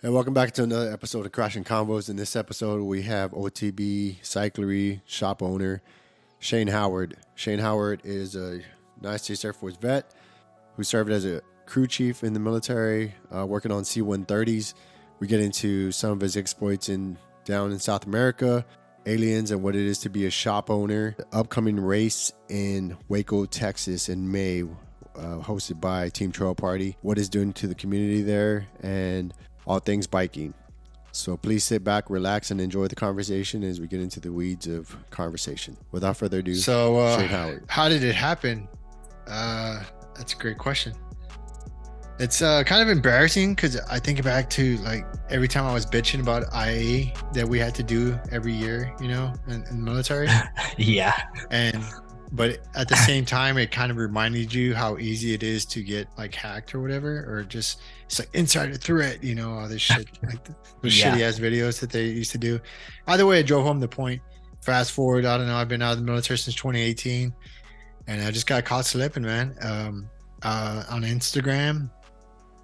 And welcome back to another episode of CrashinConvos. In this episode, we have OTB cyclery shop owner Shane Howard. Shane Howard is a United States Air Force vet who served as a crew chief in the military, working on C-130s. We get into some of his exploits down in South America, aliens, and what it is to be a shop owner. The upcoming race in Waco, Texas in May, hosted by Team Trail Party. What it's doing to the community there, and all things biking. So please sit back, relax, and enjoy the conversation as we get into the weeds of conversation. Without further ado, Shane Howard. How did it happen? That's a great question. It's kind of embarrassing because I think back to like every time I was bitching about IA that we had to do every year, in the military. Yeah. But at the same time, it kind of reminded you how easy it is to get like hacked or whatever, or just it's like insider threat, all this shit, like those shitty ass videos that they used to do. Either way, it drove home the point. Fast forward, I don't know, I've been out of the military since 2018, and I just got caught slipping, man. On Instagram,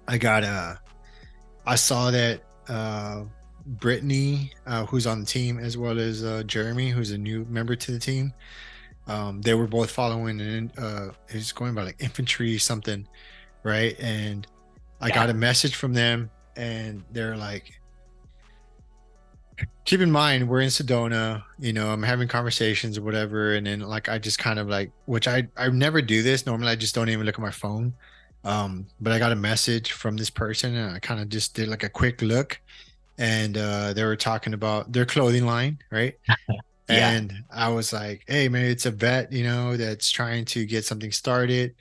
I saw that Brittany, who's on the team, as well as Jeremy, who's a new member to the team. They were both following it's going by like infantry something, right? And I got a message from them, and they're like, keep in mind we're in Sedona, I'm having conversations or whatever, and then like I just kind of like, which I never do this normally, I just don't even look at my phone, but I got a message from this person, and I kind of just did like a quick look, and they were talking about their clothing line, right? And I was like, hey, maybe it's a vet, that's trying to get something started.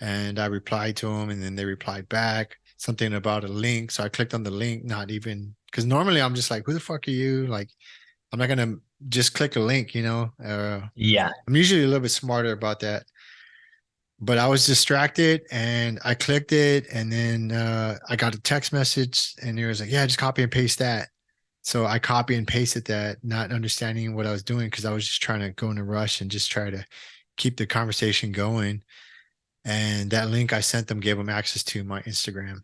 And I replied to them, and then they replied back something about a link. So I clicked on the link, not even, because normally I'm just like, who the fuck are you? Like, I'm not going to just click a link, I'm usually a little bit smarter about that. But I was distracted, and I clicked it, and then I got a text message, and it was like, yeah, just copy and paste that. So I copy and pasted that, not understanding what I was doing, because I was just trying to go in a rush and just try to keep the conversation going. And that link I sent them gave them access to my Instagram.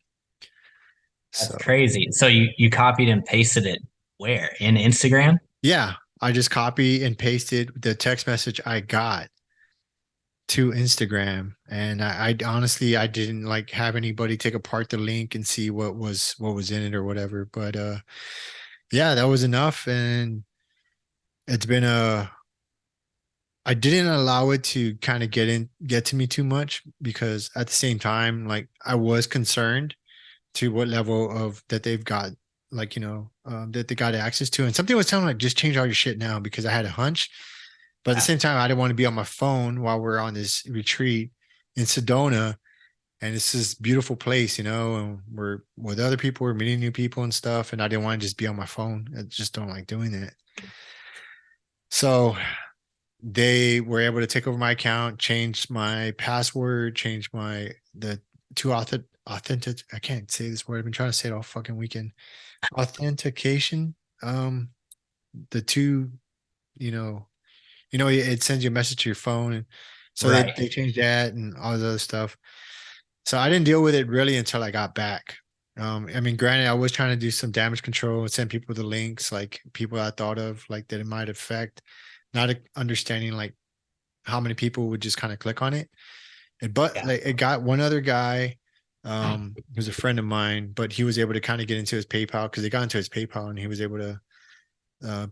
That's crazy. So you copied and pasted it where? In Instagram? Yeah, I just copy and pasted the text message I got to Instagram, and I honestly, I didn't like have anybody take apart the link and see what was in it or whatever. But yeah, that was enough. And it's been I didn't allow it to kind of get to me too much, because at the same time, like I was concerned to what level of that they've got, like, that they got access to. And something was telling me, like, just change all your shit now, because I had a hunch. But at the same time, I didn't want to be on my phone while we're on this retreat in Sedona. And it's this beautiful place, and we're with other people, we're meeting new people and stuff. And I didn't want to just be on my phone. I just don't like doing that. So they were able to take over my account, change my password, change the two authentic. I can't say this word. I've been trying to say it all fucking weekend. Authentication. The two, it sends you a message to your phone. And so they changed that and all the other stuff. So I didn't deal with it really until I got back. I mean, granted, I was trying to do some damage control and send people the links, like people I thought of, like that it might affect, not understanding like how many people would just kind of click on it. Like it got one other guy, who's a friend of mine, but he was able to kind of get into his PayPal, because they got into his PayPal, and he was able to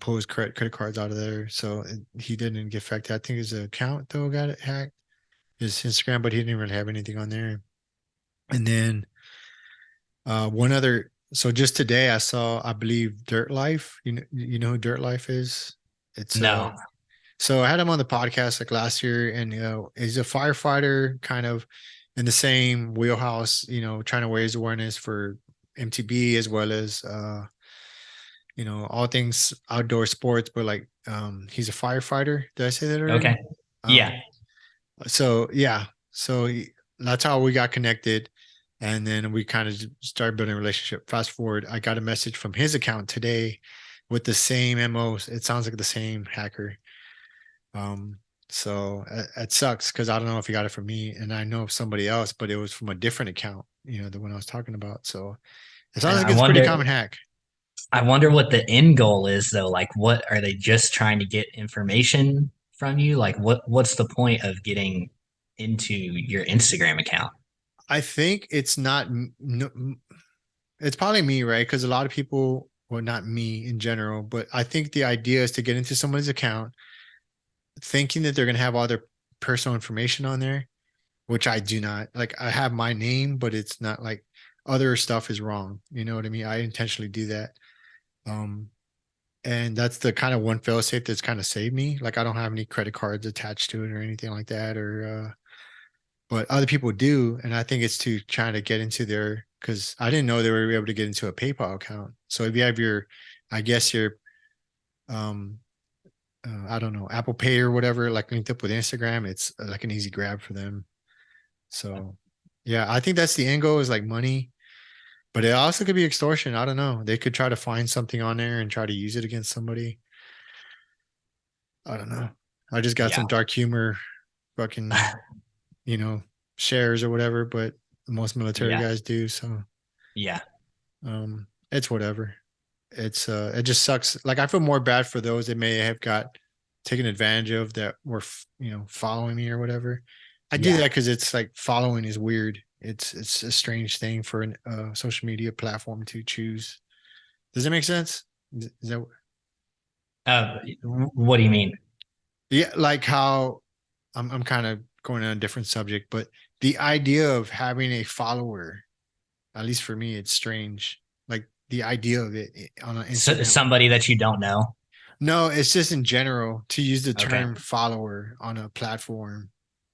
pull his credit cards out of there. So he didn't get affected. I think his account though got it hacked, his Instagram, but he didn't really have anything on there. And then one other, so just today I saw, I believe, Dirt Life. You know who Dirt Life is? It's no. So I had him on the podcast like last year, and he's a firefighter, kind of in the same wheelhouse, trying to raise awareness for MTB, as well as all things outdoor sports. But like he's a firefighter. Did I say that already? Okay. Yeah. So that's how we got connected. And then we kind of started building a relationship. Fast forward, I got a message from his account today with the same MO. It sounds like the same hacker. So it sucks, because I don't know if he got it from me, and I know of somebody else, but it was from a different account, the one I was talking about. So It sounds And like it's a pretty common hack. I wonder what the end goal is though. Like what are they just trying to get information from you? Like what's the point of getting into your Instagram account? I think it's not. No, it's probably me, right? Because a lot of people, well, not me in general, but I think the idea is to get into someone's account, thinking that they're gonna have all their personal information on there, which I do not. Like I have my name, but it's not like other stuff is wrong. You know what I mean? I intentionally do that. Um, and that's the kind of one fail safe that's kind of saved me. Like I don't have any credit cards attached to it or anything like that, or but other people do, and I think it's to try to get into their because I didn't know they were able to get into a PayPal account. So if you have your, I guess your, um, I don't know, Apple Pay or whatever, like linked up with Instagram, it's like an easy grab for them. So yeah, I think that's the end goal is like money, but it also could be extortion. I don't know. They could try to find something on there and try to use it against somebody. I don't know. I just got Yeah. some dark humor fucking, you know, shares or whatever, but most military Yeah. guys do. So Yeah. it's whatever. It's it just sucks. Like I feel more bad for those that may have got taken advantage of that were following me or whatever. I do Yeah. that because it's like following is weird. It's a strange thing for a social media platform to choose. Does that make sense? Is that What do you mean? yeah? Like how I'm kind of going on a different subject, but the idea of having a follower, at least for me, it's strange. Like the idea of it on an Instagram. Somebody that you don't know. No, it's just in general to use the Okay. term follower on a platform.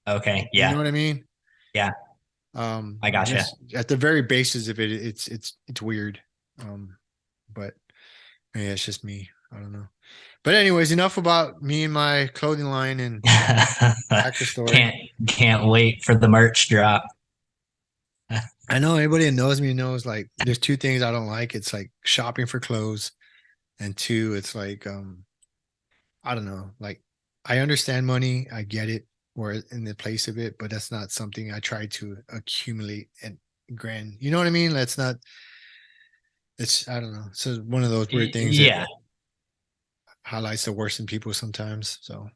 Okay. You know Yeah. what I mean? Yeah. I gotcha. Just at the very basis of it, it's weird. Um, but yeah, it's just me. I don't know. But anyways, enough about me and my clothing line and back to story. Can't wait for the merch drop. I know anybody that knows me knows like there's two things I don't like. It's like shopping for clothes, and two, it's like I don't know. Like I understand money, I get it, or in the place of it, but that's not something I try to accumulate and grand. You know what I mean? That's not. It's I don't know. So one of those weird things that Yeah. highlights the worst in people sometimes. So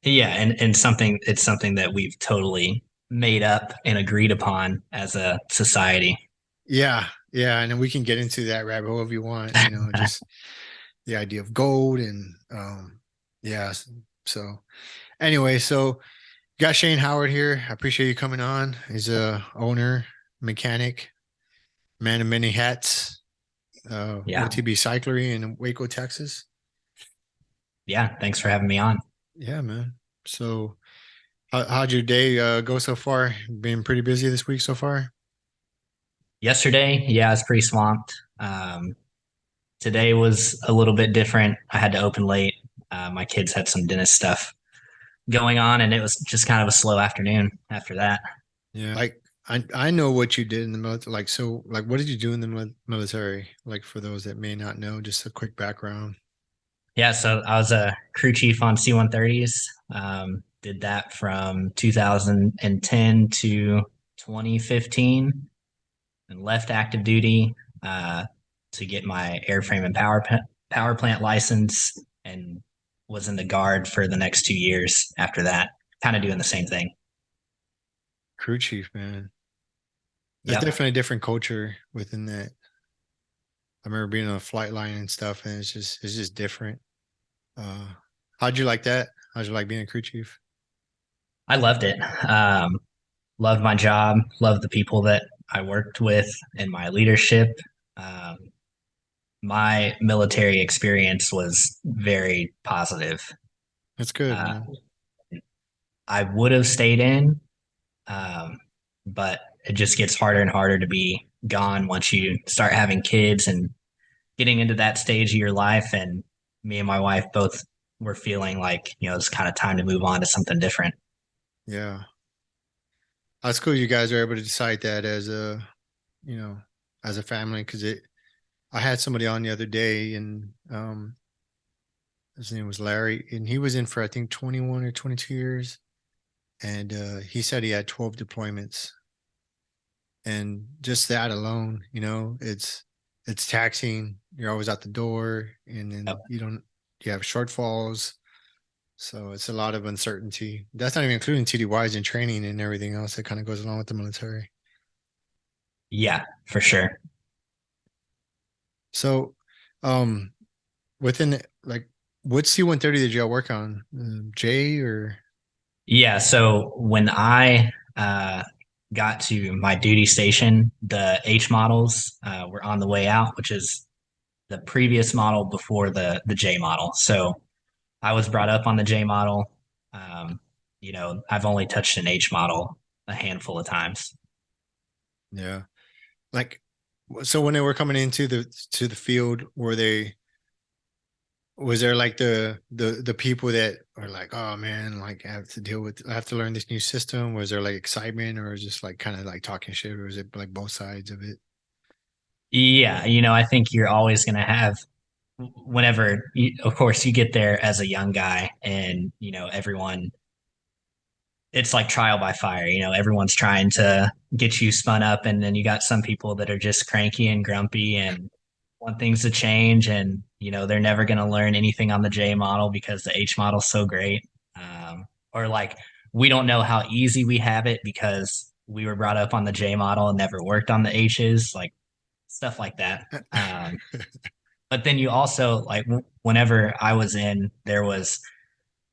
Yeah, and something it's something that we've totally made up and agreed upon as a society. yeah, yeah, and then we can get into that rabbit hole if you want. You know, just the idea of gold and yeah. So anyway, so got Shane Howard here. I appreciate you coming on. He's a owner, mechanic, man of many hats, Yeah. OTB Cyclery in Waco, Texas. Yeah, thanks for having me on. Yeah, man. So how'd your day go so far? Been pretty busy this week so far? Yesterday, yeah, I was pretty swamped. Today was a little bit different. I had to open late. My kids had some dentist stuff going on, and it was just kind of a slow afternoon after that. Yeah. Like I know what you did in the military. Like so, like what did you do in the military? Like for those that may not know, just a quick background. Yeah, so I was a crew chief on C-130s. Did that from 2010 to 2015, and left active duty to get my airframe and power plant license, and was in the guard for the next 2 years after that, kind of doing the same thing. Crew chief, man. There's Yep. definitely a different culture within that. I remember being on a flight line and stuff, and it's just different. Uh, how'd you like that? How'd you like being a crew chief? I loved it. Loved my job, loved the people that I worked with and my leadership. Um, my military experience was very positive. That's good, Uh, man. I would have stayed in, but it just gets harder and harder to be gone once you start having kids and getting into that stage of your life. And me and my wife both were feeling like, it's kind of time to move on to something different. Yeah, that's cool. You guys are able to decide that you know, as a family because it. I had somebody on the other day, and his name was Larry, and he was in for I think 21 or 22 years, and he said he had 12 deployments, and just that alone, it's it's taxing. You're always out the door, and then you have shortfalls. So it's a lot of uncertainty. That's not even including TDYs and training and everything else that kind of goes along with the military. Yeah, for sure. So, um, within like, what C-130 did y'all work on? J or? Yeah, so when I got to my duty station, the H models were on the way out, which is the previous model before the J model. So I was brought up on the J model. Um, I've only touched an H model a handful of times. Yeah. Like, so when they were coming into the field, was there like the people that are like, oh man, like I have to learn this new system? Was there like excitement, or was just like kind of like talking shit, or was it like both sides of it? Yeah, I think you're always going to have whenever of course you get there as a young guy and everyone it's like trial by fire. Everyone's trying to get you spun up, and then you got some people that are just cranky and grumpy and want things to change, and they're never going to learn anything on the J model because the H model's so great. Or like we don't know how easy we have it because we were brought up on the J model and never worked on the H's, like stuff like that. But then you also like whenever I was in, there was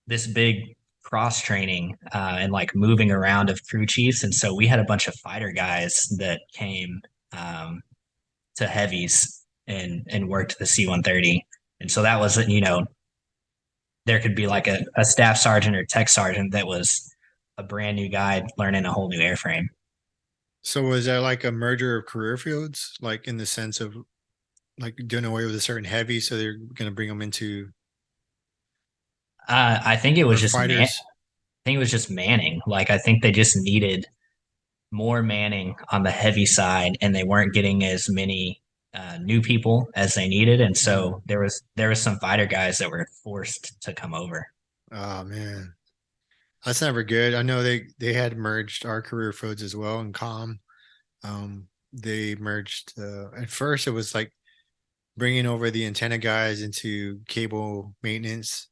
this big cross training and like moving around of crew chiefs. And so we had a bunch of fighter guys that came um, to heavies and worked the C-130. And so that was, there could be like a staff sergeant or tech sergeant that was a brand new guy learning a whole new airframe. So was that like a merger of career fields, like in the sense of like doing away with a certain heavy, so they're going to bring them into I think it or was just fighters? I think it was just manning. Like I think they just needed more manning on the heavy side, and they weren't getting as many new people as they needed, and Mm. so there was some fighter guys that were forced to come over. Oh man, that's never good. I know they had merged our career fields as well in com. They merged. At first, it was like bringing over the antenna guys into cable maintenance,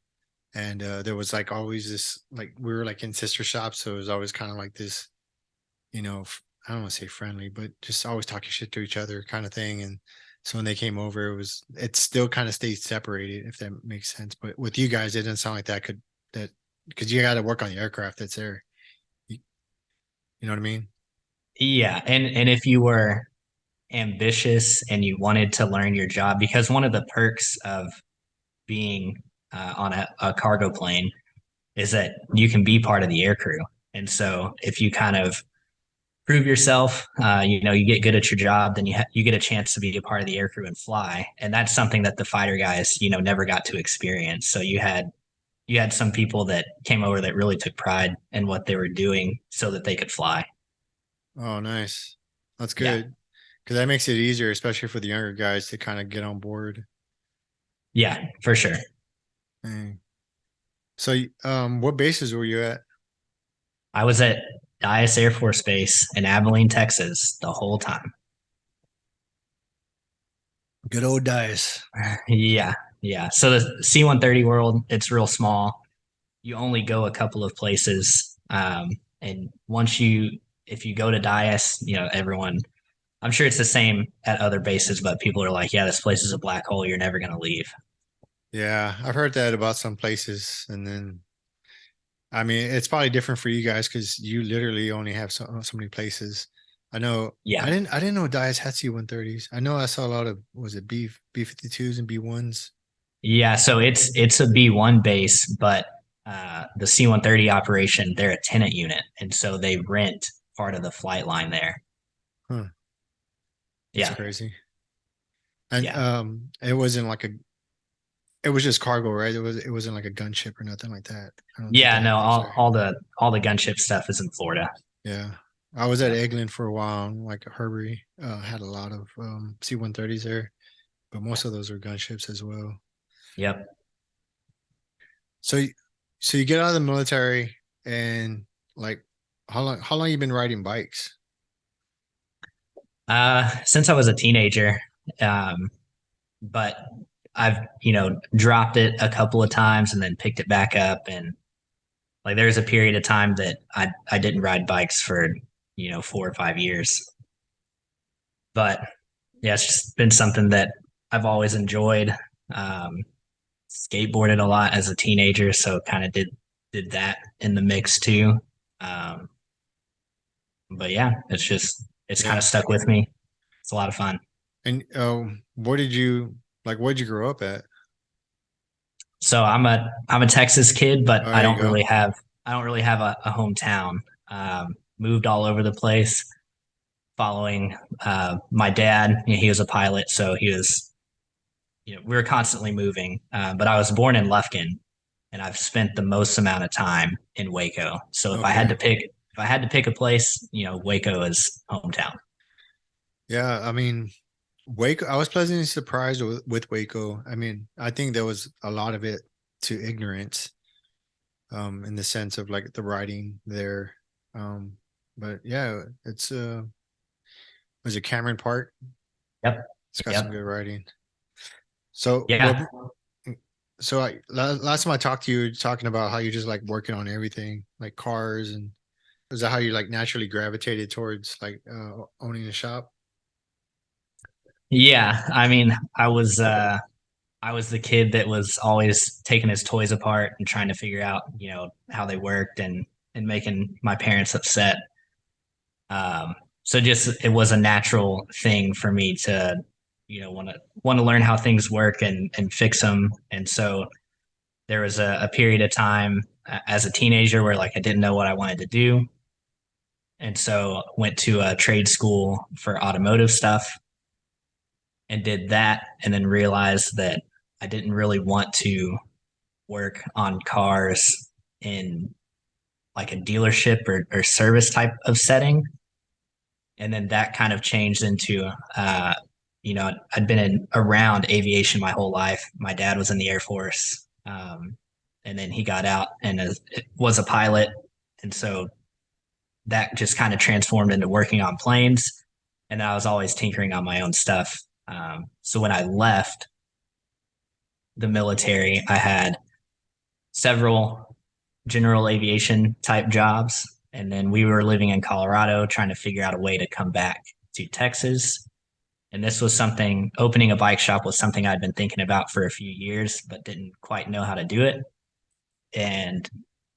and there was like always this like we were like in sister shops, so it was always kind of like this, I don't want to say friendly, but just always talking shit to each other kind of thing. And so when they came over, it still kind of stayed separated, if that makes sense. But with you guys, it didn't sound like that because you got to work on the aircraft that's there. You, you know what I mean? Yeah, and if you were ambitious and you wanted to learn your job, because one of the perks of being on a cargo plane is that you can be part of the air crew. And so if you kind of prove yourself, you get good at your job, then you get a chance to be a part of the air crew and fly. And that's something that the fighter guys, never got to experience. So you had some people that came over that really took pride in what they were doing so that they could fly. Oh, nice. That's Yeah. good because that makes it easier, especially for the younger guys to kind of get on board. Yeah, for sure. Dang. So, what bases were you at? I was at Dyess Air Force Base in Abilene, Texas the whole time. Good old dice. Yeah. Yeah. So the C-130 world, it's real small. You only go a couple of places. And if you go to Dyess, everyone, I'm sure it's the same at other bases, but people are like, yeah, this place is a black hole. You're never going to leave. Yeah, I've heard that about some places, and then I mean, it's probably different for you guys because you literally only have so many places. I know. Yeah. I didn't know Dias had C-130s. I know I saw a lot of was it B-52s and B-1s. Yeah. So it's a B1 base, but the C-130 operation, they're a tenant unit. And so they rent part of the flight line there. Huh, that's Yeah. crazy. And Yeah. it wasn't like a. It was just cargo, right? It wasn't like a gunship or nothing like that. I don't think Yeah. they had No, those all, there. all the all the gunship stuff is in Florida. Yeah, I was at Yep. Eglin for a while. And like Herbury had a lot of C-130s there, but most of those were gunships as well. Yep. So, so you get out of the military and like, how long you been riding bikes? Since I was a teenager, But I've, dropped it a couple of times and then picked it back up. And like there's a period of time that I didn't ride bikes for, 4 or 5 years. But yeah, it's just been something that I've always enjoyed. Um, Skateboarded a lot as a teenager, so kind of did that in the mix too. Um, but yeah, it's kind Yeah. of stuck with me. It's a lot of fun. And what did you like? Where'd you grow up at? So I'm a Texas kid, but Oh, there you go. I don't really have a hometown. Moved all over the place following my dad. He was a pilot, so he was, we were constantly moving. But I was born in Lufkin, and I've spent the most amount of time in Waco. So Okay. if I had to pick a place, Waco is hometown. Yeah, I mean, Waco. I was pleasantly surprised with Waco. I mean, I think there was a lot of it to ignorance, in the sense of like the writing there. Um, but yeah, it's was it Cameron Park? Yep. It's got some Yep. good writing. So what? Yeah. So last time I talked to you, you were talking about how you just like working on everything, like cars, and is that how you like naturally gravitated towards like owning a shop? Yeah. I mean, I was the kid that was always taking his toys apart and trying to figure out, how they worked and making my parents upset. So just it was a natural thing for me to, want to learn how things work and fix them. And so there was a period of time as a teenager where like I didn't know what I wanted to do, and so went to a trade school for automotive stuff and did that, and then realized that I didn't really want to work on cars in like a dealership or service type of setting. And then that kind of changed into, I'd been around aviation my whole life. My dad was in the Air Force, and then he got out and was a pilot. And so that just kind of transformed into working on planes. And I was always tinkering on my own stuff. So when I left the military, I had several general aviation type jobs. And then we were living in Colorado trying to figure out a way to come back to Texas. And this was something, opening a bike shop was something I'd been thinking about for a few years, but didn't quite know how to do it. And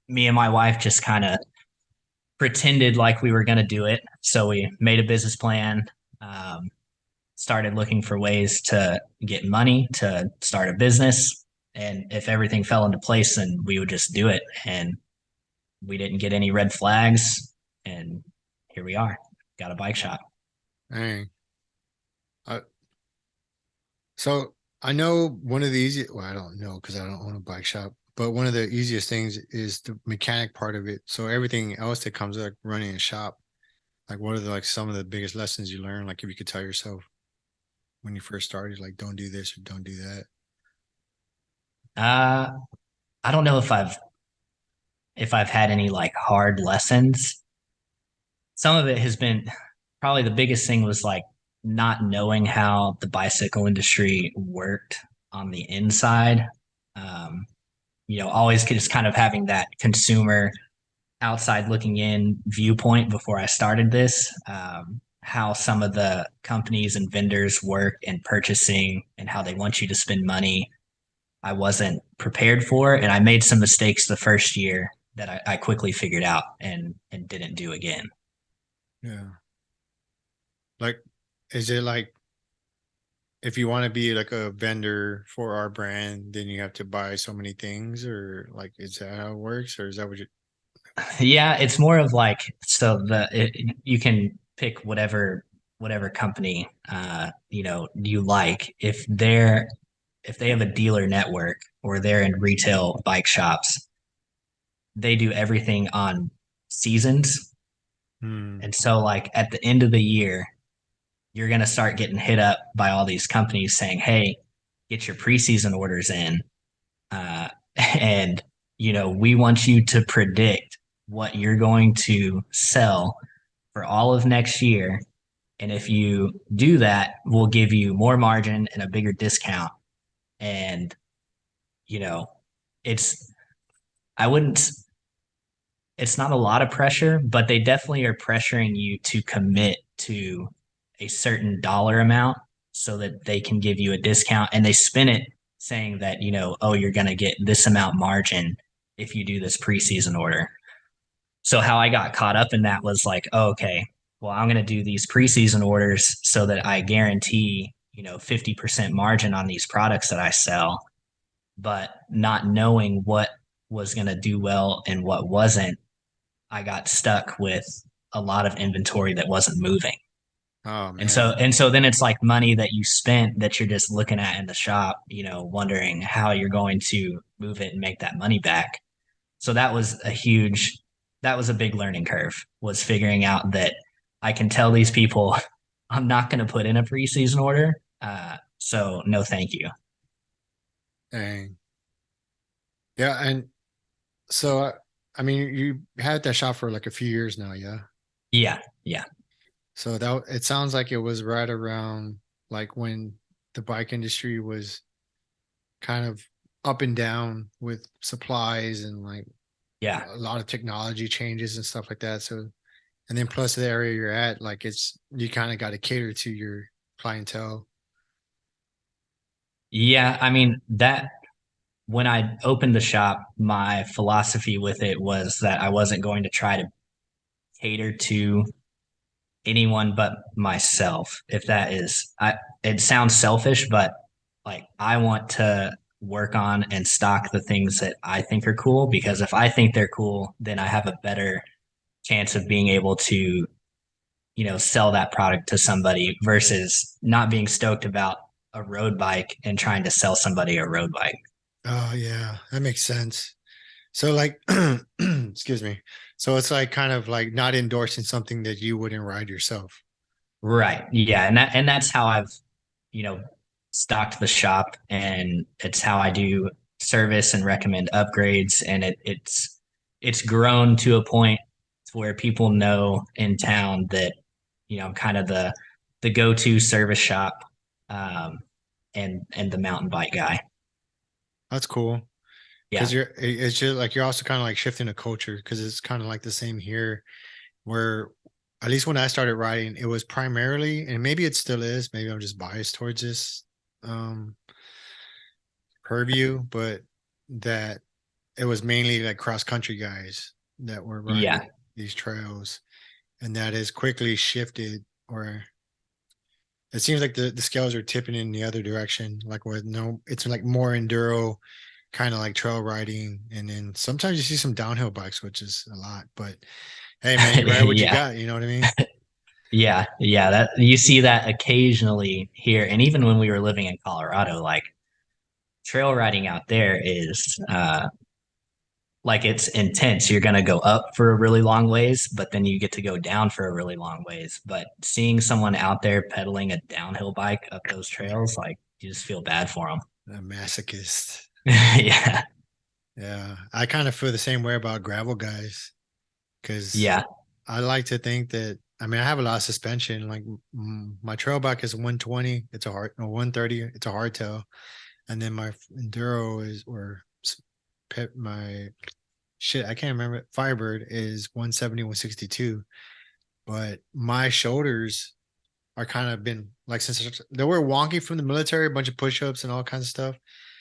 me and my wife just kind of pretended like we were going to do it. So we made a business plan, um, started looking for ways to get money to start a business. And if everything fell into place, then we would just do it. And we didn't get any red flags. And here we are, got a bike shop. Dang. I, so I know one of the easy. Well, I don't know because I don't own a bike shop. But one of the easiest things is the mechanic part of it. So everything else that comes like running a shop, like what are the, like some of the biggest lessons you learn? Like if you could tell yourself when you first started, like don't do this or don't do that. Uh, I don't know if I've had any like hard lessons. Some of it has been probably the biggest thing was like not knowing how the bicycle industry worked on the inside. Um, always just kind of having that consumer outside looking in viewpoint before I started this. How some of the companies and vendors work in purchasing and how they want you to spend money. I wasn't prepared for, and I made some mistakes the first year that I quickly figured out and didn't do again. Yeah. Like, is it like if you want to be like a vendor for our brand, then you have to buy so many things, or like is that how it works, or is that what you? Yeah, it's more of like so you can pick whatever company you like. If they have a dealer network or they're in retail bike shops, they do everything on seasons. Hmm. And so like at the end of the year, you're gonna start getting hit up by all these companies saying, "Hey, get your preseason orders in." And we want you to predict what you're going to sell for all of next year, And if you do that, we'll give you more margin and a bigger discount. And, you know, it's, I wouldn't, it's not a lot of pressure, but they definitely are pressuring you to commit to a certain dollar amount so that they can give you a discount. And they spin it saying that, oh, you're going to get this amount margin if you do this preseason order. So how I got caught up in that was like, oh, okay, well, I'm going to do these preseason orders so that I guarantee, 50% margin on these products that I sell, but not knowing what was going to do well and what wasn't, I got stuck with a lot of inventory that wasn't moving. Oh And so man. and so then it's like money that you spent that you're just looking at in the shop, wondering how you're going to move it and make that money back. So that was a big learning curve, was figuring out that I can tell these people I'm not going to put in a preseason order. So no, thank you. Dang. Yeah, and so I mean, you had that shop for like a few years now, yeah. Yeah. Yeah. So that it sounds like it was right around like when the bike industry was kind of up and down with supplies and like Yeah. a lot of technology changes and stuff like that. So, and then plus the area you're at, like it's you kind of got to cater to your clientele. Yeah. I mean, that when I opened the shop, my philosophy with it was that I wasn't going to try to cater to anyone but myself. If that is, it sounds selfish, but like I want to work on and stock the things that I think are cool, because if I think they're cool, then I have a better chance of being able to, sell that product to somebody versus not being stoked about a road bike and trying to sell somebody a road bike. Oh yeah, that makes sense. So like, excuse me. So it's like kind of like not endorsing something that you wouldn't ride yourself. Right. Yeah. And that's how I've, you know, stocked the shop, and it's how I do service and recommend upgrades. And it's grown to a point where people know in town that, I'm kind of the go-to service shop, um, and the mountain bike guy. That's cool. Yeah. Because it's just like you're also kind of like shifting a culture because it's kind of like the same here where at least when I started riding, it was primarily, and maybe it still is, maybe I'm just biased towards this um purview, but that it was mainly like cross country guys that were riding Yeah. these trails, and that has quickly shifted, or it seems like the scales are tipping in the other direction, like with no, it's like more enduro kind of like trail riding, and then sometimes you see some downhill bikes, which is a lot, but hey man, you ride what you Yeah. got, you know what I mean? Yeah. Yeah. That you see that occasionally here. And even when we were living in Colorado, like trail riding out there is like it's intense. You're going to go up for a really long ways, but then you get to go down for a really long ways. But seeing someone out there pedaling a downhill bike up those trails, like you just feel bad for them. A masochist. Yeah. Yeah, I kind of feel the same way about gravel guys because Yeah. I like to think that, I mean, I have a lot of suspension. Like my trail bike is 120, it's a hard, no, 130, it's a hardtail, and then my enduro is, or my shit, I can't remember. Firebird is 170, 162. But my shoulders are kind of been like, since they were wonky from the military, a bunch of push-ups and all kinds of stuff.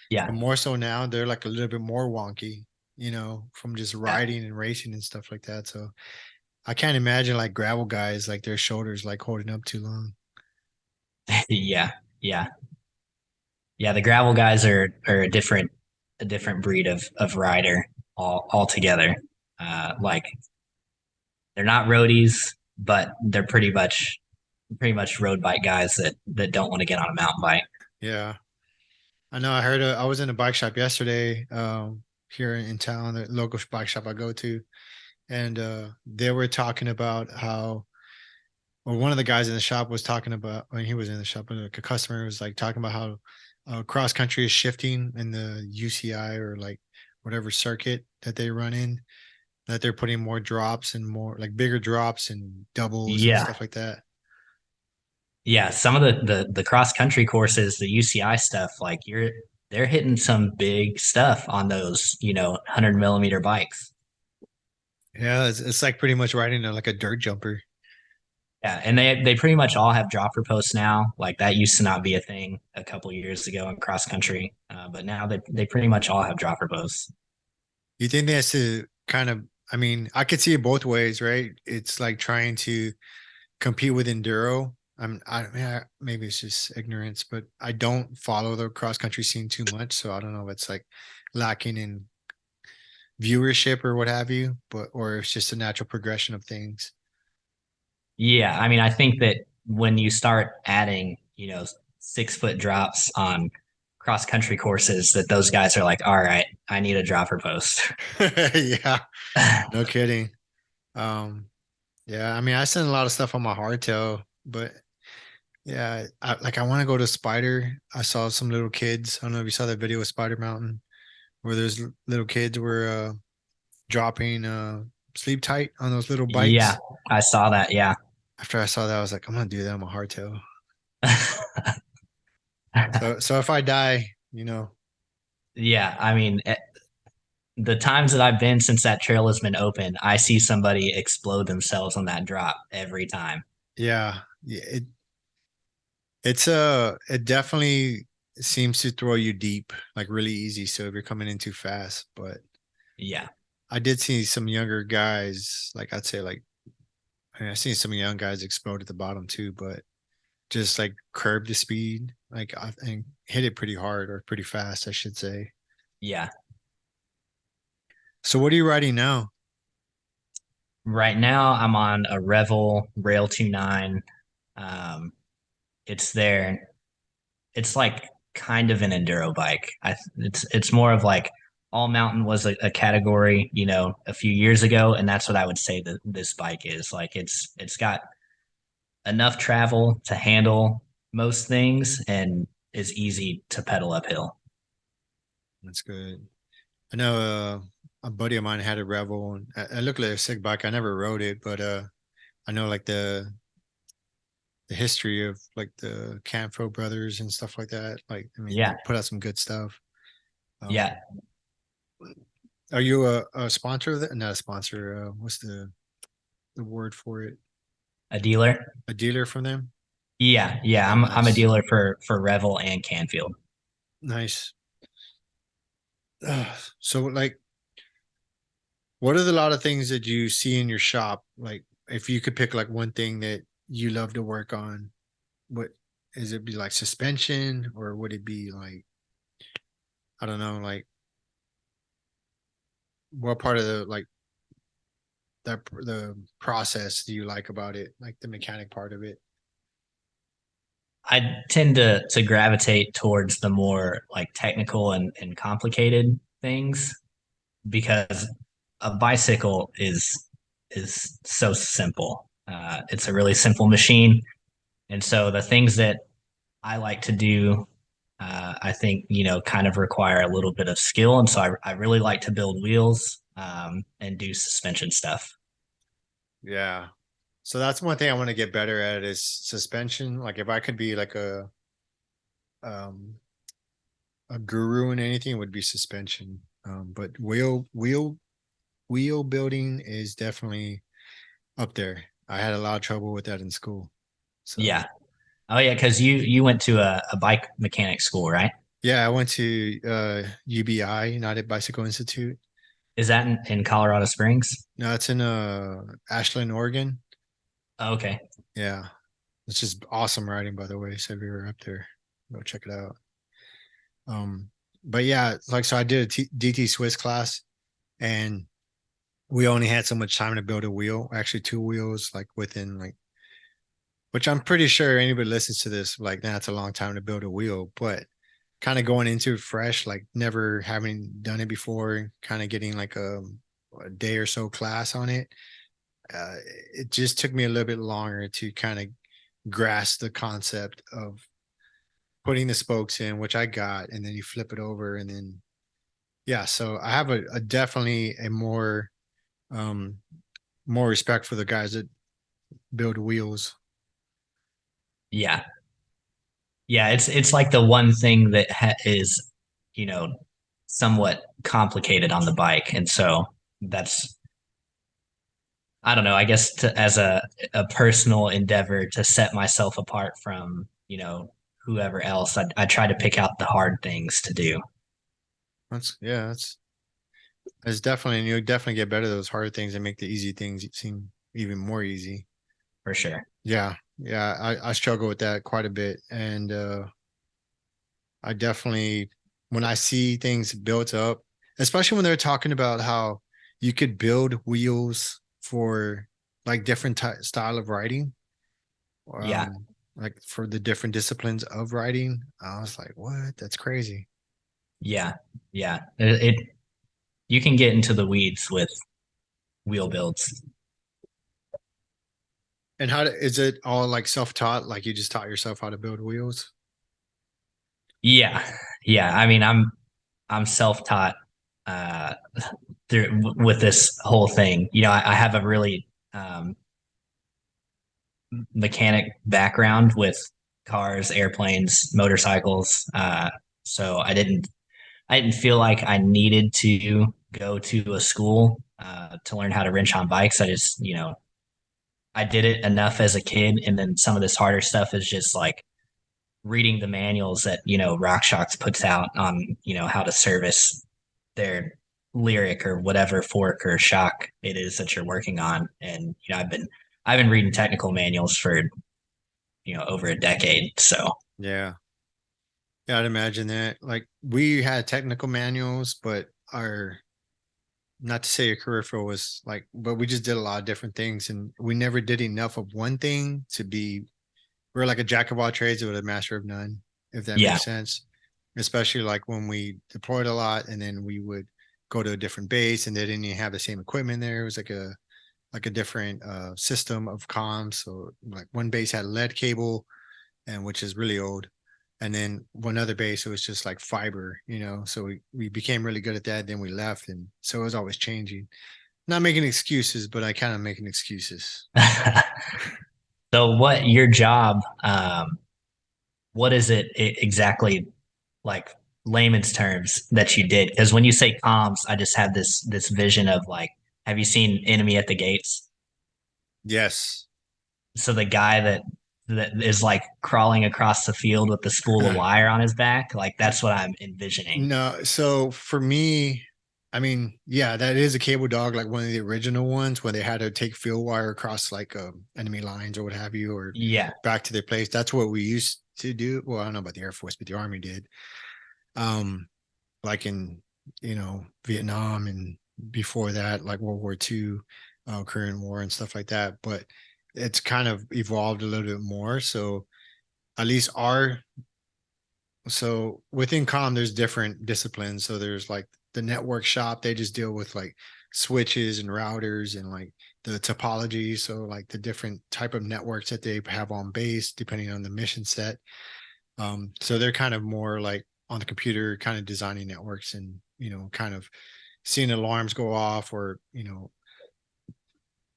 Yeah. But more so now, they're like a little bit more wonky, from just Yeah. riding and racing and stuff like that. So I can't imagine like gravel guys, like their shoulders like holding up too long. Yeah. Yeah. Yeah. The gravel guys are a different breed of rider altogether. Like they're not roadies, but they're pretty much road bike guys that don't want to get on a mountain bike. Yeah. I know I heard, I was in a bike shop yesterday, here in town, the local bike shop I go to. And they were talking about how, or one of the guys in the shop was talking about, when he was in the shop, like a customer was like talking about how cross country is shifting in the UCI, or like whatever circuit that they run in, that they're putting more drops and more like bigger drops and doubles and Yeah. stuff like that. Yeah, some of the cross country courses, the UCI stuff, like they're hitting some big stuff on those, 100 millimeter bikes. Yeah, it's like pretty much riding like a dirt jumper. Yeah, and they pretty much all have dropper posts now. Like that used to not be a thing a couple years ago in cross country, but now they pretty much all have dropper posts. You think that's to kind of, I mean, I could see it both ways, right? It's like trying to compete with enduro. Yeah, maybe it's just ignorance, but I don't follow the cross country scene too much, so I don't know if it's like lacking in viewership or what have you, but or it's just a natural progression of things. Yeah, I mean, I think that when you start adding, 6 foot drops on cross country courses, that those guys are like, all right, I need a dropper post. Yeah, no kidding. Um, yeah, I mean, I send a lot of stuff on my hardtail, but yeah, I want to go to Spider. I saw some little kids. I don't know if you saw that video of Spider Mountain where those little kids were dropping sleep tight on those little Yeah, bikes. I saw that. Yeah. After I saw that, I was like, I'm gonna do that on my hardtail. So if I die, Yeah, I mean, the times that I've been since that trail has been open, I see somebody explode themselves on that drop every time. yeah, it definitely seems to throw you deep, like really easy. So if you're coming in too fast, but Yeah. I did see some younger guys, like I'd say like I mean, I've seen some young guys explode at the bottom too, but just like curb the speed, like I think hit it pretty hard or pretty fast, I should say. Yeah. So what are you riding now? Right now, I'm on a Revel Rail 29. Um, it's there. It's like kind of an enduro bike. It's more of like all mountain was a category, a few years ago, and that's what I would say that this bike is. Like it's got enough travel to handle most things and is easy to pedal uphill. That's good. I know a buddy of mine had a Rebel and I looked like a sick bike. I never rode it, but I know like the history of like the Camfro brothers and stuff like that. Like I mean, they Yeah, put out some good stuff. yeah, Um, are you a sponsor of that? Not a sponsor. What's the word for it? a dealer. A dealer from them? Yeah, yeah. Oh, I'm a nice, dealer for Revel and Canfield. nice. So like, what are the lot of things that you see in your shop? Like, if you could pick like one thing that you love to work on, what is it? Be like suspension, or would it be like I don't know, like what part of the like the process do you like about it? Like the mechanic part of it? I tend to gravitate towards the more like technical and complicated things because a bicycle is so simple. It's a really simple machine, and so the things that I like to do, I think kind of require a little bit of skill, and so I really like to build wheels and do suspension stuff. Yeah. So that's one thing I want to get better at is suspension. Like if I could be like um a guru in anything, it would be suspension. But wheel building is definitely up there. I had a lot of trouble with that in school. So Yeah. Oh yeah, because you went to a bike mechanic school, right? yeah, I went to UBI, United Bicycle Institute. Is that in Colorado Springs? No, it's in Ashland, Oregon. Oh, okay. Yeah. It's just awesome riding, by the way. So if you're up there, go check it out. Um, but yeah, like so I did a DT Swiss class and we only had so much time to build a wheel, actually two wheels, like within like which I'm pretty sure anybody listens to this, like that's a long time to build a wheel, but kind of going into it fresh, like never having done it before, kind of getting like a day or so class on it. Uh, it just took me a little bit longer to kind of grasp the concept of putting the spokes in, which I got, and then you flip it over, and then yeah. So I have a definitely a um more respect for the guys that build wheels. Yeah. Yeah, it's like the one thing that is, you know, somewhat complicated on the bike, and so that's I don't know. I guess as a personal endeavor to set myself apart from whoever else, I try to pick out the hard things to do That's yeah, that's definitely, and you definitely get better at those hard things and make the easy things seem even more easy. for sure. Yeah, yeah, I struggle with that quite a bit, and I definitely when I see things built up, especially when they're talking about how you could build wheels for like different style of riding, Yeah, like for the different disciplines of riding. I was like, what? That's crazy. yeah, yeah. It you can get into the weeds with wheel builds. And is it all like self-taught? Like you just taught yourself how to build wheels? Yeah, yeah. I mean, I'm self-taught uh, with this whole thing. I have a really mechanic background with cars, airplanes, motorcycles. So I didn't feel like I needed to go to a school to learn how to wrench on bikes. I did it enough as a kid, and then some of this harder stuff is just like reading the manuals that RockShox puts out on how to service their lyric or whatever fork or shock it is that you're working on. And I've been reading technical manuals for over a decade. So Yeah. Yeah, I'd imagine that. Like we had technical manuals, but our not to say a career field was like, but we just did a lot of different things and we never did enough of one thing to be we're like a jack of all trades with a master of none, if that yeah, makes sense. Especially like when we deployed a lot and then we would go to a different base and they didn't even have the same equipment there. It was like a different system of comms. So like one base had lead cable and which is really old. And then one other base, it was just like fiber. So we became really good at that. Then we left. And so it was always changing. Not making excuses, but I kind of making excuses. so what your job what is it exactly, like, layman's terms, that you did? Because when you say comms, I just have this vision of, like, have you seen Enemy at the Gates? Yes. So the guy that is like crawling across the field with the spool of wire on his back, like that's what I'm envisioning. No, so for me, I mean, yeah, that is a cable dog, like one of the original ones where they had to take field wire across like enemy lines or what have you, or Yeah, back to their place. That's what we used to do. Well, I don't know about the Air Force, but the Army did. Um, like in Vietnam and before that, like World War II, Korean War and stuff like that. But it's kind of evolved a little bit more. So at least our so within com there's different disciplines, so there's like the network shop, they just deal with like switches and routers and like the topology, so like the different type of networks that they have on base depending on the mission set. So they're kind of more like on the computer kind of designing networks and kind of seeing alarms go off or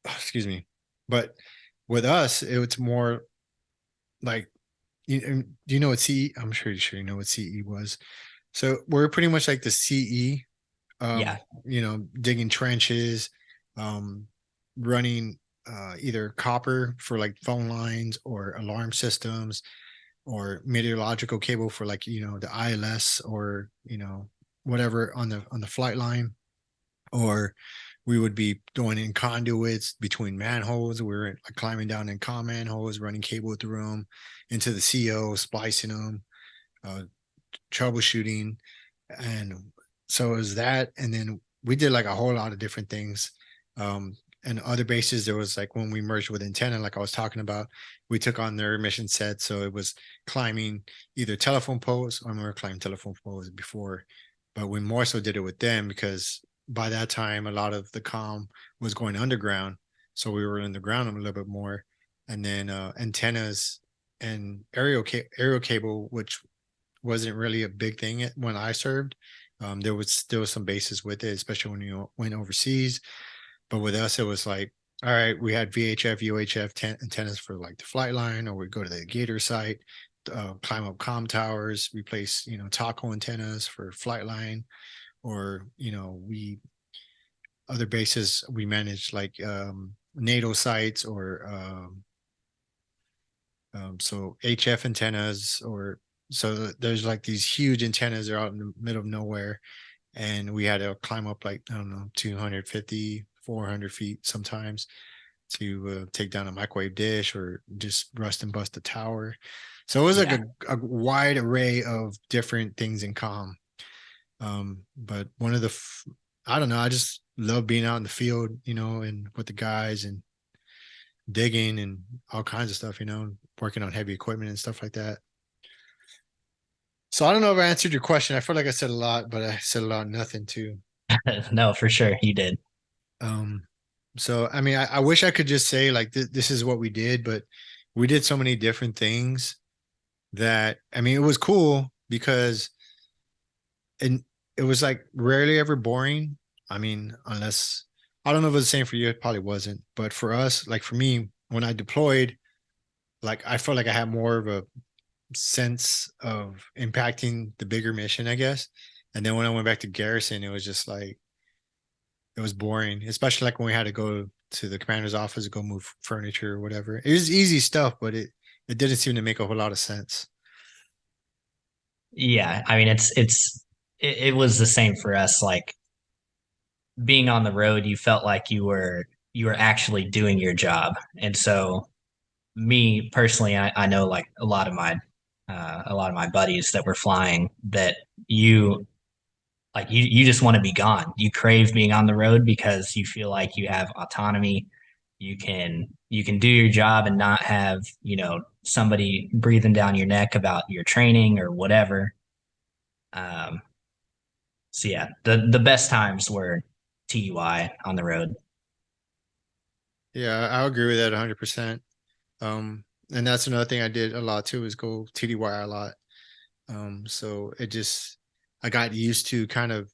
excuse me. But with us it's more like do you know what CE? I'm sure you know what CE was. So we're pretty much like the CE, yeah, digging trenches, um, running either copper for like phone lines or alarm systems or meteorological cable for like, the ILS or, whatever on the flight line. Or we would be going in conduits between manholes. We were like climbing down in com manholes, running cable through them into the CO, splicing them, uh, troubleshooting. And so it was that. And then we did like a whole lot of different things. And other bases, there was like when we merged with Antenna, like I was talking about, we took on their mission set. So it was climbing either telephone poles, or we were climbing telephone poles before, but we more so did it with them because by that time, a lot of the comm was going underground. So we were in the ground a little bit more. And then antennas and aerial cable, which wasn't really a big thing when I served. There was still some bases with it, especially when you went overseas. But with us, it was like all right, we had VHF, UHF antennas for like the flight line, or we'd go to the Gator site, climb up comm towers, replace, taco antennas for flight line, or, we other bases we manage like NATO sites or so HF antennas, or so there's like these huge antennas that are out in the middle of nowhere, and we had to climb up like, I don't know, 250, 400 feet sometimes to take down a microwave dish or just rust and bust a tower. So it was like Yeah. a wide array of different things in comm. But one of the, I don't know, I just love being out in the field, and with the guys and digging and all kinds of stuff, working on heavy equipment and stuff like that. So I don't know if I answered your question. I feel like I said a lot, but I said a lot of nothing too. No, for sure. You did. Um, so I mean, I wish I could just say like this is what we did, but we did so many different things that, I mean, it was cool because and it was like rarely ever boring. I mean, unless, I don't know if it was the same for you, it probably wasn't. But for us, like for me, when I deployed, like I felt like I had more of a sense of impacting the bigger mission, I guess. And then when I went back to garrison, it was just like it was boring, especially like when we had to go to the commander's office to go move furniture or whatever. It was easy stuff, but it didn't seem to make a whole lot of sense. Yeah. I mean, it was the same for us. Like being on the road, you felt like you were actually doing your job. And so me personally, I know like a lot of my buddies that were flying that you you just want to be gone. You crave being on the road because you feel like you have autonomy. You can do your job and not have, somebody breathing down your neck about your training or whatever. Um, so yeah, the best times were TUI on the road. Yeah, I agree with that 100%. And that's another thing I did a lot too, is go TDY a lot. So it just, I got used to kind of,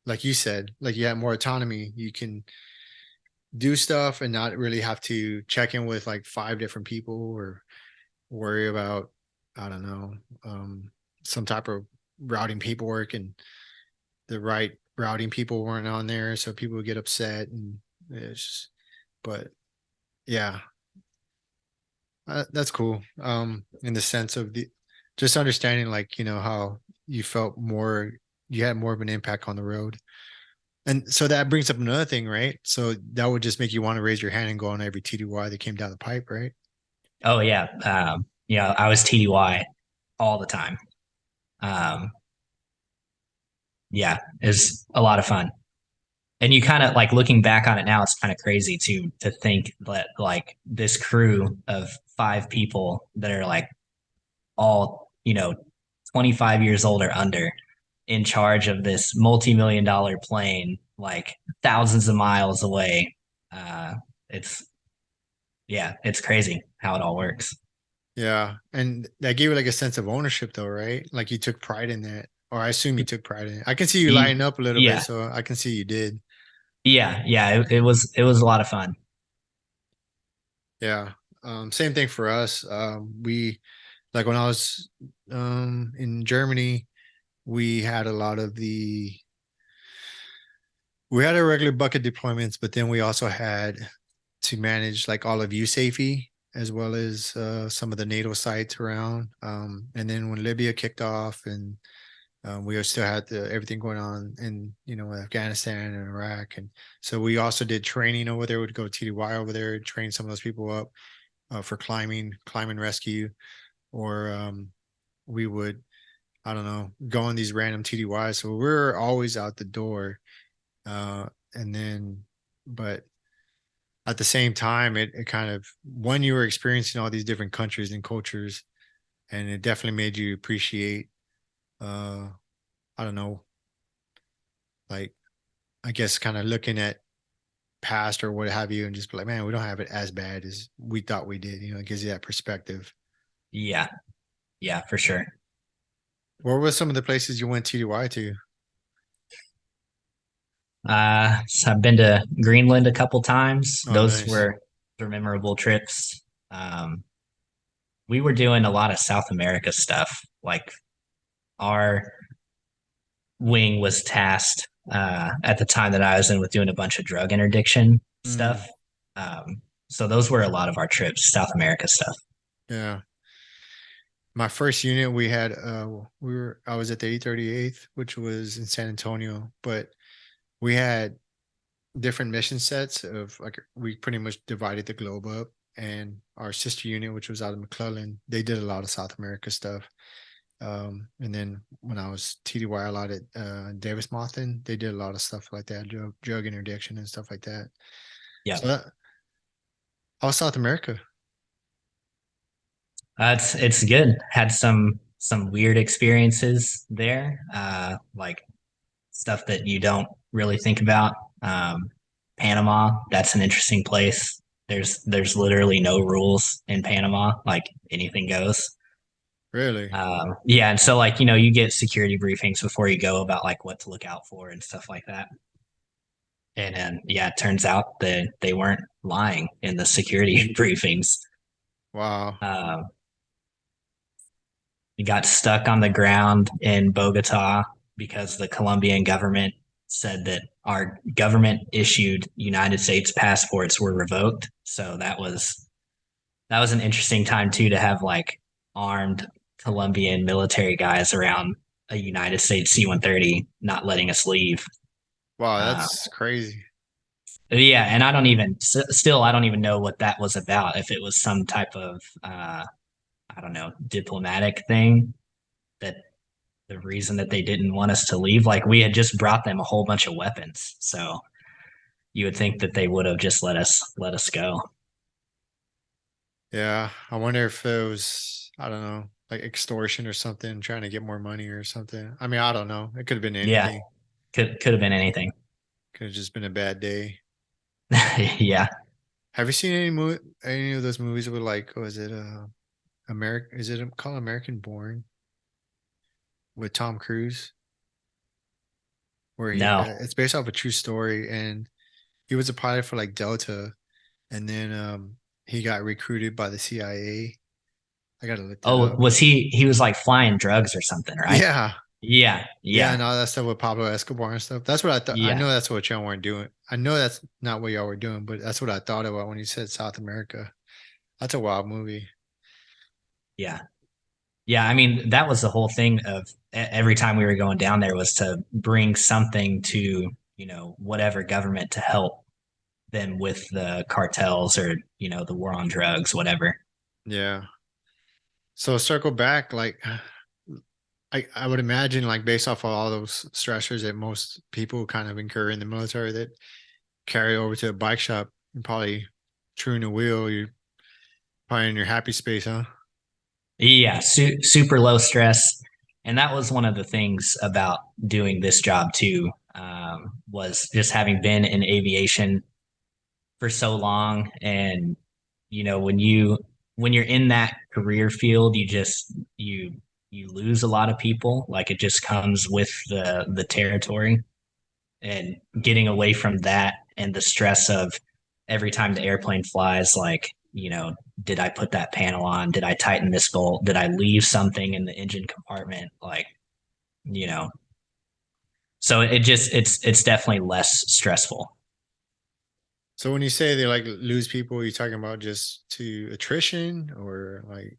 like you said, like you have more autonomy. You can do stuff and not really have to check in with like five different people or worry about, I don't know, some type of routing paperwork, and the right routing people weren't on there. So people would get upset, and it's just, but yeah, that's cool. In the sense of the just understanding, like, how you felt more, you had more of an impact on the road. And so that brings up another thing, right? So that would just make you want to raise your hand and go on every TDY that came down the pipe, right? Oh yeah, I was TDY all the time. Um, yeah, it's a lot of fun. And you kind of like looking back on it now, it's kind of crazy to think that like this crew of five people that are like all 25 years old or under in charge of this multi-million dollar plane like thousands of miles away. It's Yeah, it's crazy how it all works. Yeah. And that gave you like a sense of ownership though, right? Like you took pride in that. Or I assume you took pride in it. I can see you lighting up a little bit, Yeah, so I can see you did. yeah, it was a lot of fun. Yeah. Same thing for us. We, like when I was in Germany, we had a lot of we had our regular bucket deployments, but then we also had to manage like all of USAFE as well as some of the NATO sites around. And then when Libya kicked off, and we still had everything going on in Afghanistan and Iraq, and so we also did training over there. We'd go TDY over there, train some of those people up for climbing rescue, or we would, I don't know, go on these random TDYs. So we're always out the door. And then, but at the same time, it kind of, when you were experiencing all these different countries and cultures, and it definitely made you appreciate, uh, I don't know, like, I guess kind of looking at past or what have you, and just be like, man, we don't have it as bad as we thought we did. It gives you that perspective. Yeah, yeah, for sure. Where were some of the places you went TDY to? So I've been to Greenland a couple times. Oh, Those nice. were memorable trips. We were doing a lot of South America stuff. Like our wing was tasked at the time that I was in with doing a bunch of drug interdiction Mm, stuff. So those were a lot of our trips, South America stuff. yeah. My first unit we had I was at the 838th, which was in San Antonio, but we had different mission sets of like we pretty much divided the globe up, and our sister unit, which was out of McClellan, they did a lot of South America stuff. And then when I was TDY a lot at Davis Monthan, they did a lot of stuff like that, drug interdiction and stuff like that. Yeah. So that, all South America. It's good. Had some weird experiences there, like stuff that you don't really think about. Panama, that's an interesting place. There's literally no rules in Panama. Like anything goes. Really? Yeah, and so like you get security briefings before you go about like what to look out for and stuff like that. And then yeah, it turns out that they weren't lying in the security briefings. Wow. Um, We got stuck on the ground in Bogota because the Colombian government said that our government issued United States passports were revoked. So that was an interesting time too to have like armed Colombian military guys around a United States C-130 not letting us leave. Wow, Uh, that's crazy. yeah, and I don't even know what that was about. If it was some type of I don't know diplomatic thing that the reason that they didn't want us to leave. Like we had just brought them a whole bunch of weapons, so you would think that they would have just let us go. Yeah, I wonder if it was, I don't know, like extortion or something, trying to get more money or something. I mean, I don't know. It could have been Yeah, anything. could have been anything. Could have just been a bad day. Yeah. Have you seen any of those movies with like, was it American? Is it called American Born with Tom Cruise? Where No. it's based off a true story, and he was a pilot for like Delta, and then he got recruited by the CIA. I gotta look that Oh, up. was he was like flying drugs or something, right? Yeah, Yeah, yeah, yeah, and all that stuff with Pablo Escobar and stuff. That's what I thought. I yeah, know that's what y'all weren't doing. I know that's not what y'all were doing, but that's what I thought about when you said South America. That's a wild movie. yeah. Yeah, I mean, that was the whole thing of every time we were going down there was to bring something to, whatever government to help them with the cartels or, the war on drugs, whatever. Yeah. So circle back, like I would imagine, like based off of all those stressors that most people kind of incur in the military that carry over to a bike shop and probably true in the wheel, you're probably in your happy space, huh? Yeah, super low stress. And that was one of the things about doing this job too, was just having been in aviation for so long. And, when you're in that career field, you lose a lot of people. Like it just comes with the territory and getting away from that and the stress of every time the airplane flies, like, did I put that panel on? Did I tighten this bolt? Did I leave something in the engine compartment? Like, you know, so it's definitely less stressful. So when you say they like lose people, are you talking about just to attrition or like,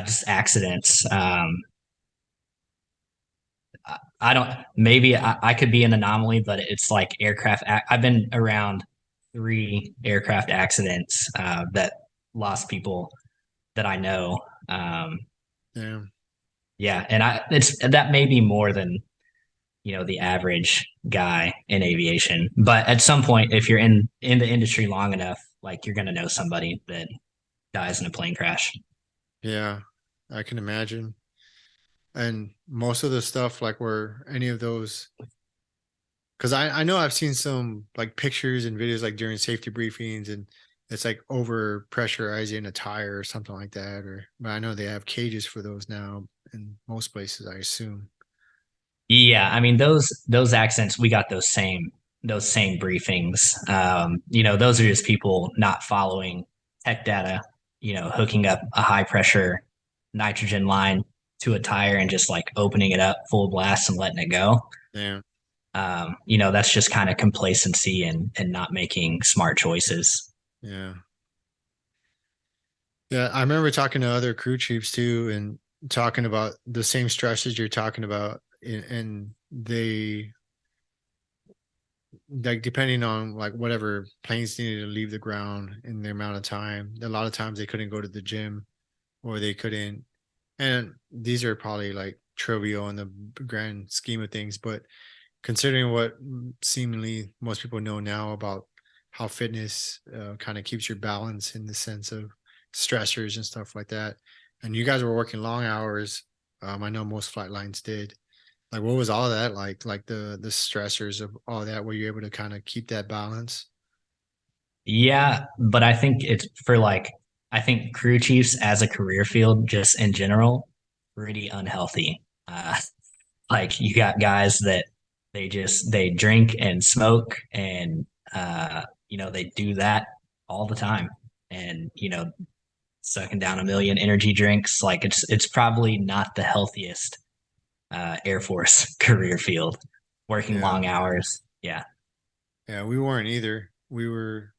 Just accidents. I don't, maybe I could be an anomaly, but it's like I've been around 3 aircraft accidents that lost people that I know. Um, yeah, yeah, and it's that may be more than the average guy in aviation, but at some point, if you're in the industry long enough, like you're gonna know somebody that dies in a plane crash. yeah, I can imagine. And most of the stuff, like were any of those, because I know I've seen some like pictures and videos like during safety briefings, and it's like over pressurizing a tire or something like that. Or, but I know they have cages for those now in most places, I assume. Yeah, I mean those accents, we got those same those same briefings. Those are just people not following tech data, hooking up a high pressure nitrogen line to a tire and just like opening it up full blast and letting it go. Yeah. That's just kind of complacency and not making smart choices. Yeah. Yeah. I remember talking to other crew chiefs too and talking about the same stresses you're talking about. And they, like, depending on like whatever planes needed to leave the ground in the amount of time, a lot of times they couldn't go to the gym or they couldn't. And these are probably like trivial in the grand scheme of things, but considering what seemingly most people know now about how fitness kind of keeps your balance in the sense of stressors and stuff like that. And you guys were working long hours. I know most flight lines did. Like, what was all that like? Like the stressors of all that. Were you able to kind of keep that balance? Yeah, but I think it's for like I think crew chiefs as a career field, just in general, pretty unhealthy. Like you got guys that they drink and smoke and they do that all the time, and sucking down a million energy drinks. Like it's probably not the healthiest Air Force career field. Working Yeah, long hours. Yeah. yeah. We weren't either. We were.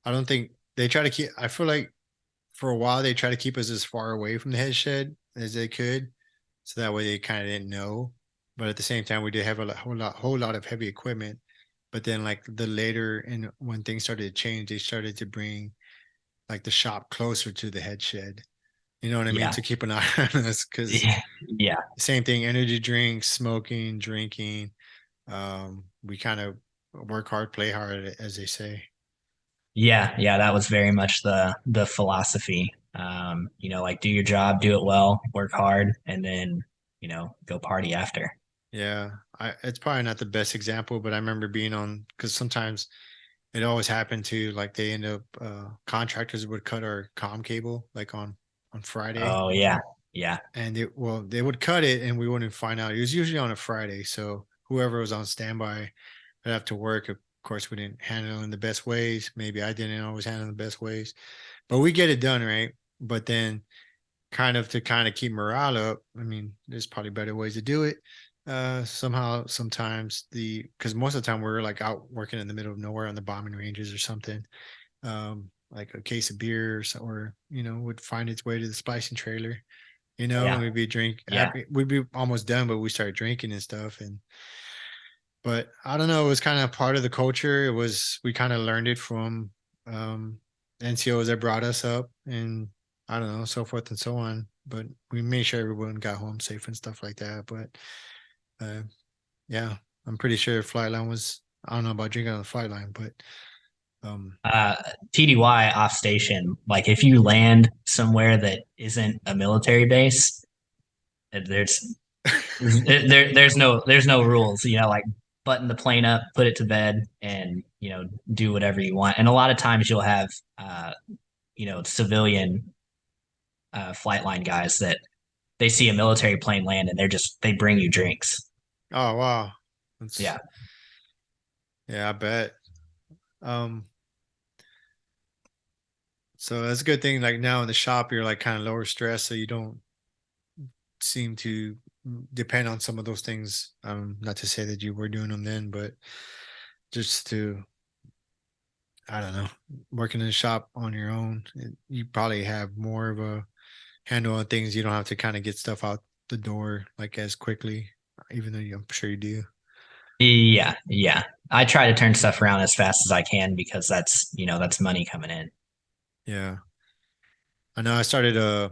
I don't think they try to keep. I feel like for a while they try to keep us as far away from the head shed as they could, so that way they kind of didn't know. But at the same time, we did have whole lot of heavy equipment. But then, like the later and when things started to change, they started to bring like the shop closer to the head shed. You know what I mean? Yeah. To keep an eye on us, because Yeah. same thing, energy drinks, smoking, drinking. We kind of work hard, play hard, as they say. Yeah, yeah, that was very much the philosophy. Like do your job, do it well, work hard, and then go party after. Yeah, it's probably not the best example, but I remember being on, because sometimes it always happened to, like, they end up contractors would cut our comm cable like on Friday, Oh yeah, yeah, and they would cut it and we wouldn't find out. It was usually on a Friday, so whoever was on standby would have to work. Of course, we didn't handle it in the best ways. Maybe I didn't always handle it in the best ways, but we get it done, right? But then kind of to kind of keep morale up. I mean, there's probably better ways to do it. Somehow, sometimes because most of the time we're like out working in the middle of nowhere on the bombing ranges or something. Like a case of beer or would find its way to the splicing trailer. And yeah, we'd be yeah. we'd be almost done, but we started drinking and stuff. But I don't know, it was kind of part of the culture. We kind of learned it from um, NCOs that brought us up, and I don't know, so forth and so on. But we made sure everyone got home safe and stuff like that. But uh, yeah, I'm pretty sure flight line was. I don't know about drinking on the flight line, but um, Uh, TDY off station. Like if you land somewhere that isn't a military base, there's there's no rules. Like button the plane up, put it to bed, and do whatever you want. And a lot of times you'll have civilian flight line guys that they see a military plane land and they bring you drinks. oh wow, that's Yeah. yeah, I bet. Um, so that's a good thing. Like now in the shop, you're like kind of lower stress, so you don't seem to depend on some of those things. Not to say that you were doing them then, but just to, I don't know, working in the shop on your own, you probably have more of a handle on things. You don't have to kind of get stuff out the door like as quickly, even though I'm sure you do. Yeah, yeah. I try to turn stuff around as fast as I can because that's money coming in. Yeah. I know I started a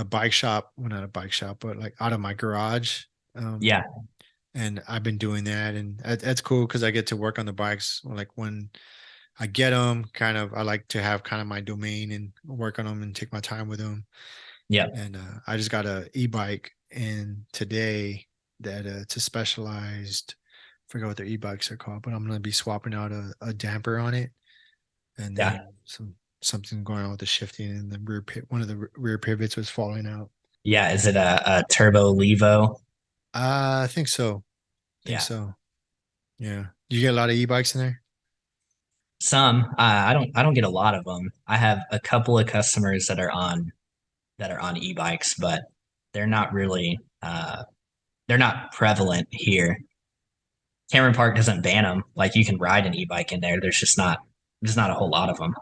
bike shop, well, not a bike shop, but like out of my garage. Um, Yeah, and I've been doing that, and that's cool because I get to work on the bikes. Like when I get them, kind of, I like to have kind of my domain and work on them and take my time with them. yeah, And I just got a e-bike in today that it's a specialized. I forget what their e-bikes are called, but I'm gonna be swapping out a damper on it, and yeah, then something going on with the shifting and the one of the rear pivots was falling out. yeah. Is it a turbo levo? I think so. I think Yeah, so. Yeah. You get a lot of e-bikes in there? Some, I don't get a lot of them. I have a couple of customers that are on e-bikes, but they're not really they're not prevalent here. Cameron Park doesn't ban them. Like you can ride an e-bike in there. There's not a whole lot of them.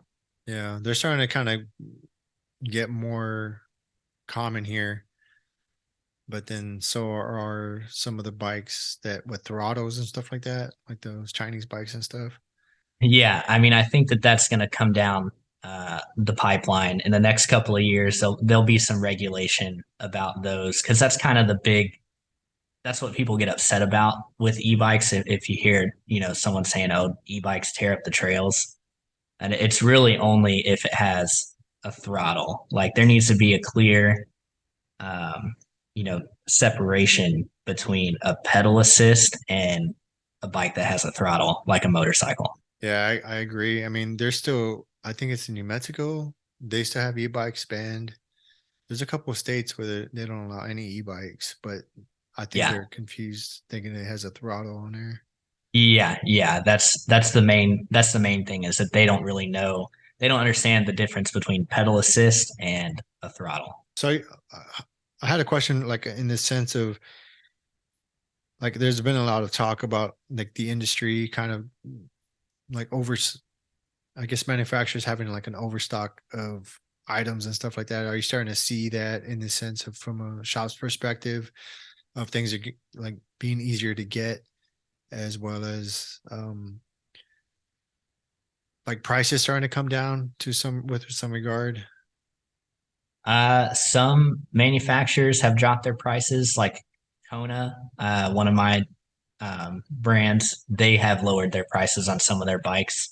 Yeah. They're starting to kind of get more common here. But then so are some of the bikes that with throttles and stuff like that, like those Chinese bikes and stuff. Yeah, I mean, I think that that's going to come down the pipeline in the next couple of years. There'll be some regulation about those because that's kind of the big. That's what people get upset about with e-bikes. If you hear, someone saying, "Oh, e-bikes tear up the trails," and it's really only if it has a throttle. Like there needs to be a clear, um, separation between a pedal assist and a bike that has a throttle, like a motorcycle. Yeah, I agree. I mean, there's still, I think it's in New Mexico. They still have e-bikes banned. There's a couple of states where they don't allow any e-bikes, but I think Yeah, they're confused thinking it has a throttle on there. yeah. That's the main thing is that they don't really know. They don't understand the difference between pedal assist and a throttle. So I had a question, like in the sense of like, there's been a lot of talk about like the industry kind of like I guess manufacturers having like an overstock of items and stuff like that. Are you starting to see that in the sense of from a shop's perspective of things are like being easier to get as well as like prices starting to come down to some with some regard? Some manufacturers have dropped their prices, like Kona, one of my brands. They have lowered their prices on some of their bikes,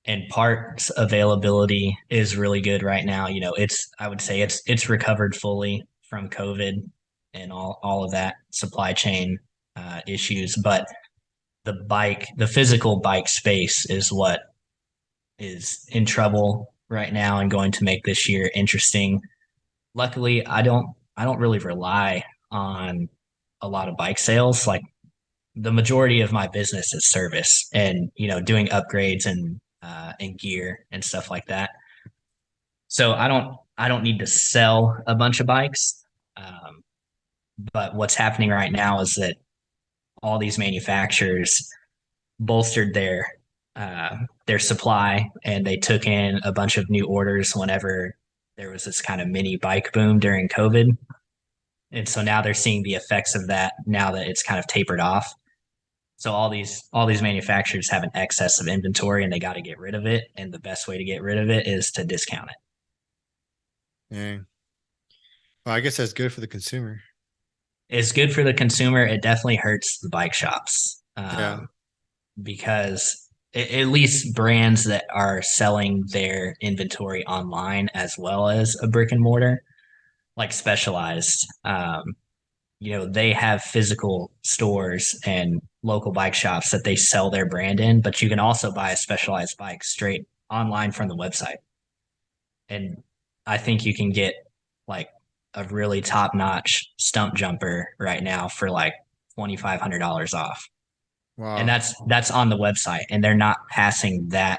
and parts availability is really good right now. It's I would say it's recovered fully from COVID and all of that supply chain issues, but the physical bike space is what is in trouble right now and going to make this year interesting. Luckily, I don't really rely on a lot of bike sales. Like the majority of my business is service and doing upgrades and gear and stuff like that. So I don't need to sell a bunch of bikes. Um, but what's happening right now is that all these manufacturers bolstered their supply and they took in a bunch of new orders whenever there was this kind of mini bike boom during COVID. And so now they're seeing the effects of that now that it's kind of tapered off. So all these manufacturers have an excess of inventory and they got to get rid of it. And the best way to get rid of it is to discount it. Yeah. Well, I guess that's good for the consumer. It's good for the consumer. It definitely hurts the bike shops Yeah. because at least brands that are selling their inventory online as well as a brick and mortar, like Specialized, they have physical stores and local bike shops that they sell their brand in, but you can also buy a Specialized bike straight online from the website. And I think you can get like a really top notch stump jumper right now for like $2,500 off. And Wow. that's on the website. And they're not passing uh,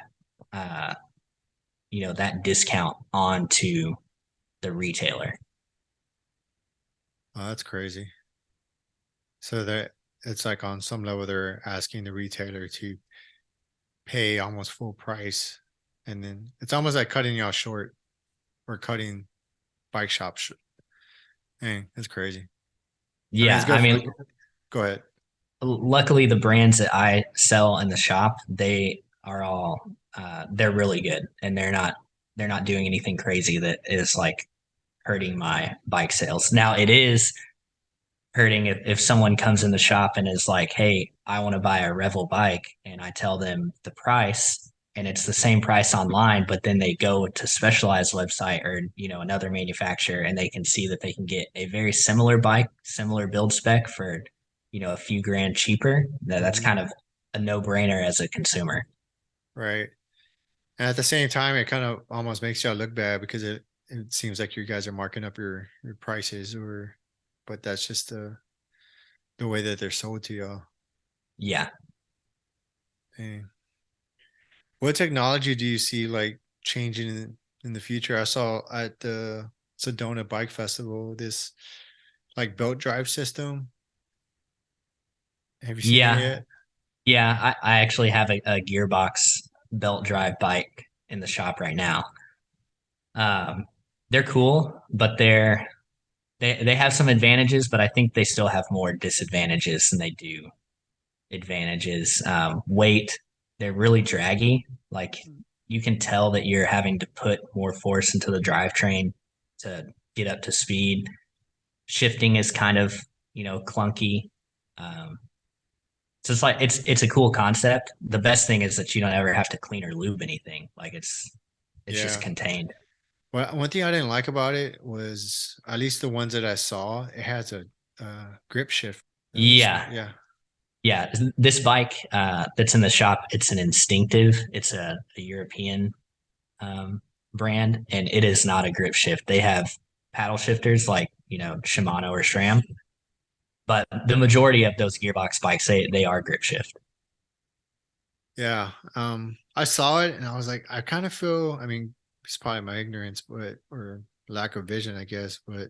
that discount on to the retailer. Wow, that's crazy. So that it's like on some level they're asking the retailer to pay almost full price, and then it's almost like cutting y'all short or cutting bike shops. Dang, that's crazy. I mean, it's Yeah. I good for mean, the. Go ahead. luckily the brands that I sell in the shop, they are all they're really good and they're not doing anything crazy that is like hurting my bike sales. Now it is hurting if someone comes in the shop and is like, "Hey, I want to buy a Revel bike," and I tell them the price and it's the same price online, but then they go to Specialized website or another manufacturer and they can see that they can get a very similar bike, similar build spec for a few grand cheaper. That's Hmm. kind of a no brainer as a consumer. Right. And at the same time, it kind of almost makes y'all look bad because it seems like you guys are marking up your prices, but that's just the way that they're sold to y'all. Yeah. Dang. What technology do you see like changing in the future? I saw at the Sedona Bike Festival this like belt drive system. Have you seen that Yeah, yet? yeah. I actually have a gearbox belt drive bike in the shop right now. Um, they're cool, but they have some advantages, but I think they still have more disadvantages than they do advantages. Weight, they're really draggy. Like you can tell that you're having to put more force into the drivetrain to get up to speed. Shifting is kind of, clunky. Um, so it's like it's a cool concept. The best thing is that you don't ever have to clean or lube anything. Like it's just Yeah. contained. Well, one thing I didn't like about it was at least the ones that I saw, it has a grip shift. Yeah, Yeah. yeah. This bike that's in the shop, it's an instinctive. It's a European brand, and it is not a grip shift. They have paddle shifters like Shimano or SRAM, but the majority of those gearbox bikes they are grip shift. Yeah. I saw it and I was like, I kind of feel, I mean, it's probably my ignorance, but or lack of vision, I guess, but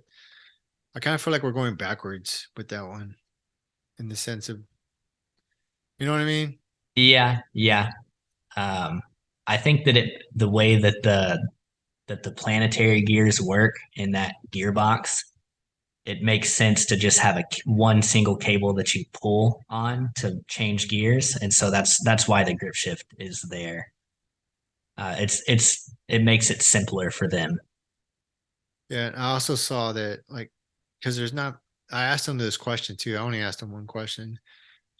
I kind of feel like we're going backwards with that one in the sense of, you know what I mean? Yeah, yeah. Um, I think that the way that the planetary gears work in that gearbox, it makes sense to just have one single cable that you pull on to change gears, and so that's why the grip shift is there. It makes it simpler for them. Yeah. And I also saw that like, because there's not, I asked him this question too. I only asked him one question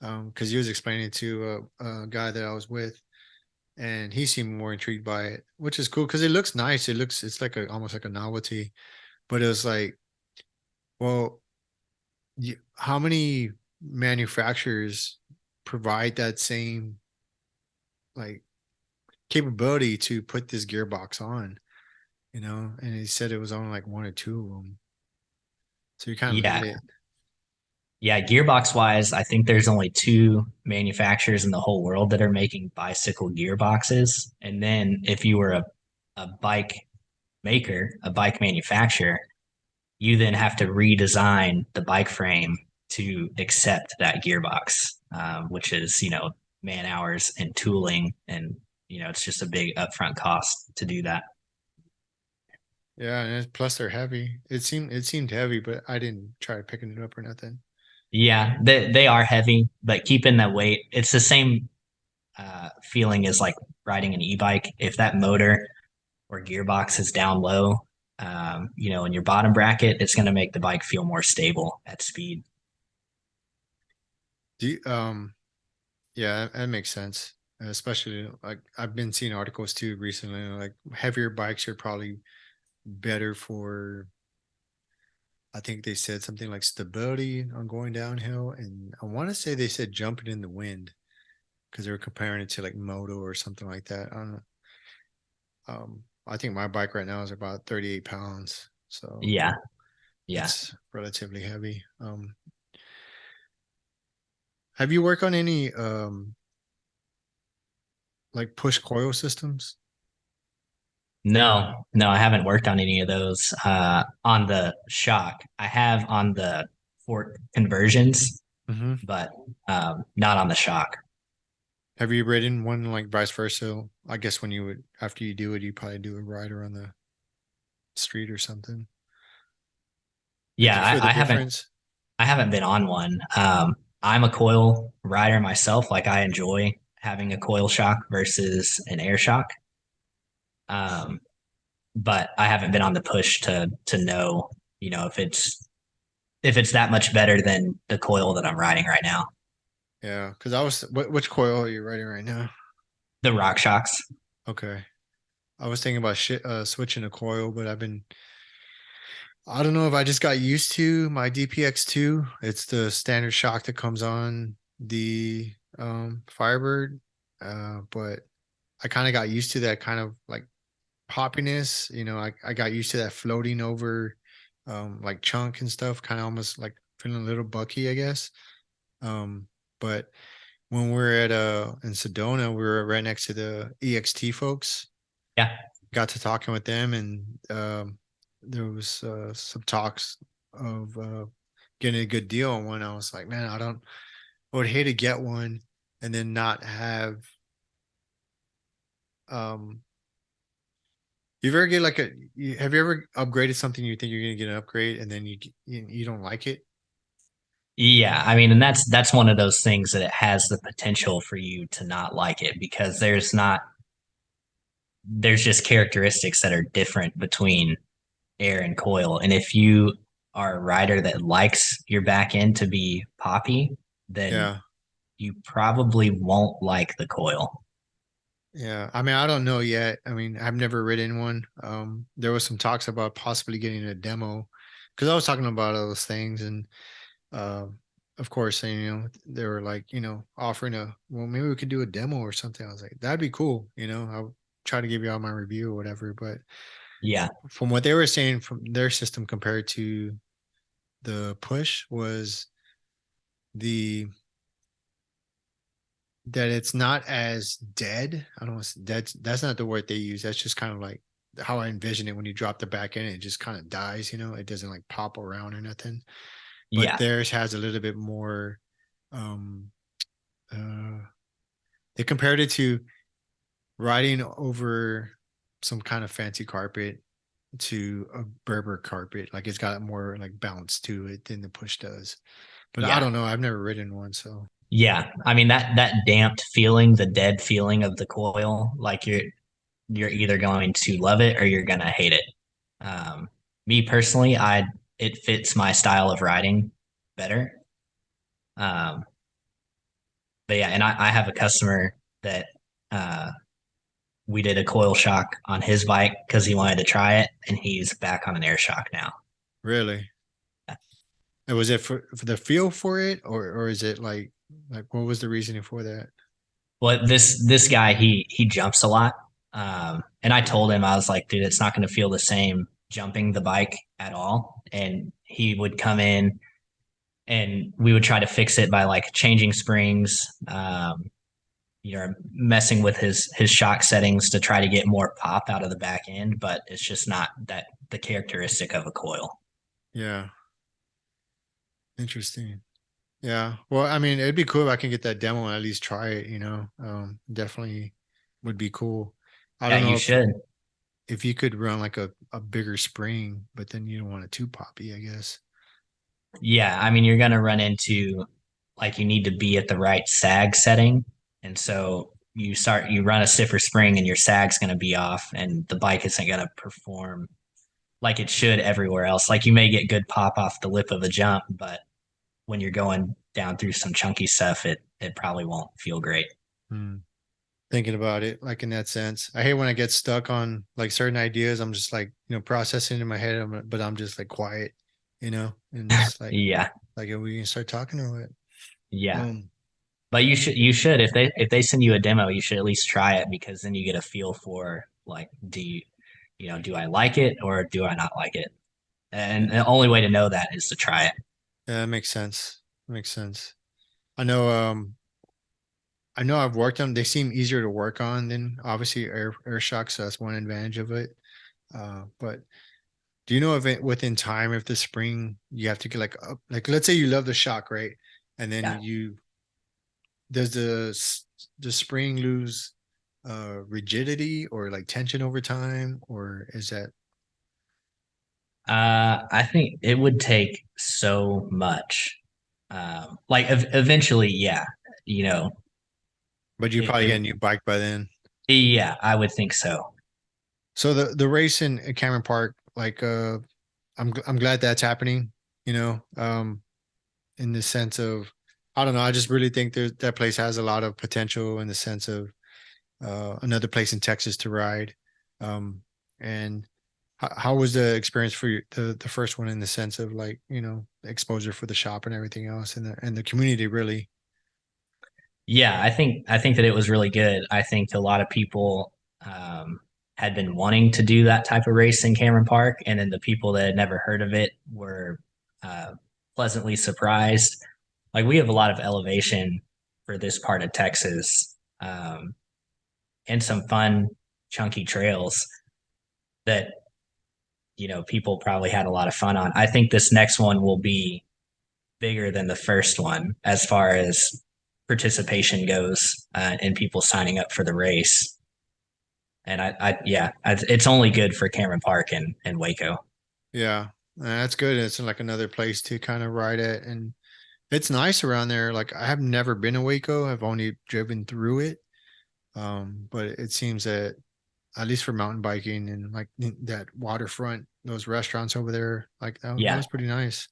because he was explaining to a guy that I was with, and he seemed more intrigued by it, which is cool because it looks nice. It's like a almost like a novelty, but it was like, well, how many manufacturers provide that same like capability to put this gearbox on, you know? And he said it was only like one or two of them, so you're kind of Yeah, limited. yeah. Gearbox wise, I think there's only two manufacturers in the whole world that are making bicycle gearboxes, and then if you were a bike maker, a bike manufacturer, you then have to redesign the bike frame to accept that gearbox, which is, man hours and tooling. And, it's just a big upfront cost to do that. Yeah, and plus they're heavy. It seemed heavy, but I didn't try picking it up or nothing. Yeah, they are heavy, but keeping that weight, it's the same feeling as like riding an e-bike. If that motor or gearbox is down low, in your bottom bracket, it's going to make the bike feel more stable at speed. Do you, yeah, that makes sense. Especially like I've been seeing articles too recently, like heavier bikes are probably better for, I think they said something like stability on going downhill. And I want to say they said jumping in the wind because they were comparing it to like moto or something like that. I don't know. I think my bike right now is about 38 pounds. So Yeah, yeah. it's relatively heavy. Have you worked on any like push coil systems? No, no, I haven't worked on any of those on the shock. I have on the Fort conversions, Mm-hmm. but not on the shock. Have you ridden one like vice versa? I guess when you would, after you do it, you probably do a ride around the street or something. Like, do Yeah, you feel the I haven't difference? I haven't been on one. I'm a coil rider myself. Like I enjoy having a coil shock versus an air shock. Um, but I haven't been on the push to know, if it's that much better than the coil that I'm riding right now. Yeah, because I was, which coil are you riding right now? The rock shocks. Okay, I was thinking about switching a coil, but I don't know if I just got used to my DPX2. It's the standard shock that comes on the Firebird, but I kind of got used to that kind of like poppiness. You know, I got used to that floating over like chunk and stuff, kind of almost like feeling a little bucky, I guess. Um, but when we're at in Sedona, we were right next to the EXT folks. Yeah. Got to talking with them, and there was some talks of getting a good deal on one. I was like, man, I would hate to get one and then not have. Um, you ever get like have you ever upgraded something you think you're gonna get an upgrade and then you don't like it? Yeah, I mean, and that's one of those things that it has the potential for you to not like it because there's just characteristics that are different between air and coil. And if you are a rider that likes your back end to be poppy, then Yeah. you probably won't like the coil. Yeah, I mean, I don't know yet. I mean, I've never ridden one. There was some talks about possibly getting a demo because I was talking about all those things, and uh, of course, they were like, offering well, maybe we could do a demo or something. I was like, that'd be cool. I'll try to give you all my review or whatever. But Yeah, from what they were saying from their system compared to the push was the that it's not as dead. I don't want to, that's not the word they use. That's just kind of like how I envision it when you drop the back end, it just kind of dies, it doesn't like pop around or nothing. But yeah, theirs has a little bit more um uh they compared it to riding over some kind of fancy carpet to a Berber carpet. Like it's got more like bounce to it than the push does. But I yeah, don't know. I've never ridden one, so yeah. I mean that damped feeling, the dead feeling of the coil, like you're either going to love it or you're gonna hate it. Um, Me personally, I it fits my style of riding better. Um, but yeah, and I have a customer that uh, we did a coil shock on his bike because he wanted to try it, and he's back on an air shock now. really. And was it for the feel for it, or is it like what was the reasoning for that? Well, this guy he jumps a lot, and I told him I was like, dude, it's not going to feel the same jumping the bike at all. And he would come in, and we would try to fix it by like changing springs, messing with his shock settings to try to get more pop out of the back end. But it's just not that the characteristic of a coil. Yeah, interesting. Yeah. Well, I mean, it'd be cool if I can get that demo and at least try it, definitely would be cool. I Yeah, don't you know should. if you could run like a bigger spring, but then you don't want it too poppy, I guess. Yeah, I mean, you're going to run into like you need to be at the right sag setting. And so you run a stiffer spring and your sag's going to be off and the bike isn't going to perform like it should everywhere else. Like you may get good pop off the lip of a jump, but when you're going down through some chunky stuff, it probably won't feel great. Hmm. Thinking about it, like in that sense, I hate when I get stuck on like certain ideas. I'm just like, processing in my head, but I'm just like quiet, and just Yeah, like we can start talking or what? yeah. Um, But you should if they send you a demo, you should at least try it because then you get a feel for like do I like it or do I not like it? And the only way to know that is to try it. yeah, that makes sense. Makes sense. I know. I know I've worked on. They seem easier to work on than obviously air shocks. So that's one advantage of it. But do you know if within time, if the spring you have to get like up, like let's say you love the shock, right? And then Yeah. you does the spring lose rigidity or like tension over time, or is that? I think it would take so much. Like eventually, yeah, you know, But you it, probably it, get a new bike by then. yeah, I would think so. So the race in Cameron Park, like I'm glad that's happening. You know, in the sense of I don't know. I just really think that place has a lot of potential in the sense of another place in Texas to ride. And how was the experience for you, the first one in the sense of like exposure for the shop and everything else and the community really? Yeah, I think that it was really good. I think a lot of people had been wanting to do that type of race in Cameron Park, and then the people that had never heard of it were uh, pleasantly surprised. Like we have a lot of elevation for this part of Texas, and some fun, chunky trails that people probably had a lot of fun on. I think this next one will be bigger than the first one as far as participation goes, and people signing up for the race. And it's only good for Cameron Park and Waco. Yeah, that's good. It's like another place to kind of ride at, and it's nice around there. Like I have never been to Waco. I've only driven through it. But it seems that at least for mountain biking and like that waterfront, those restaurants over there, like that Yeah, was pretty nice.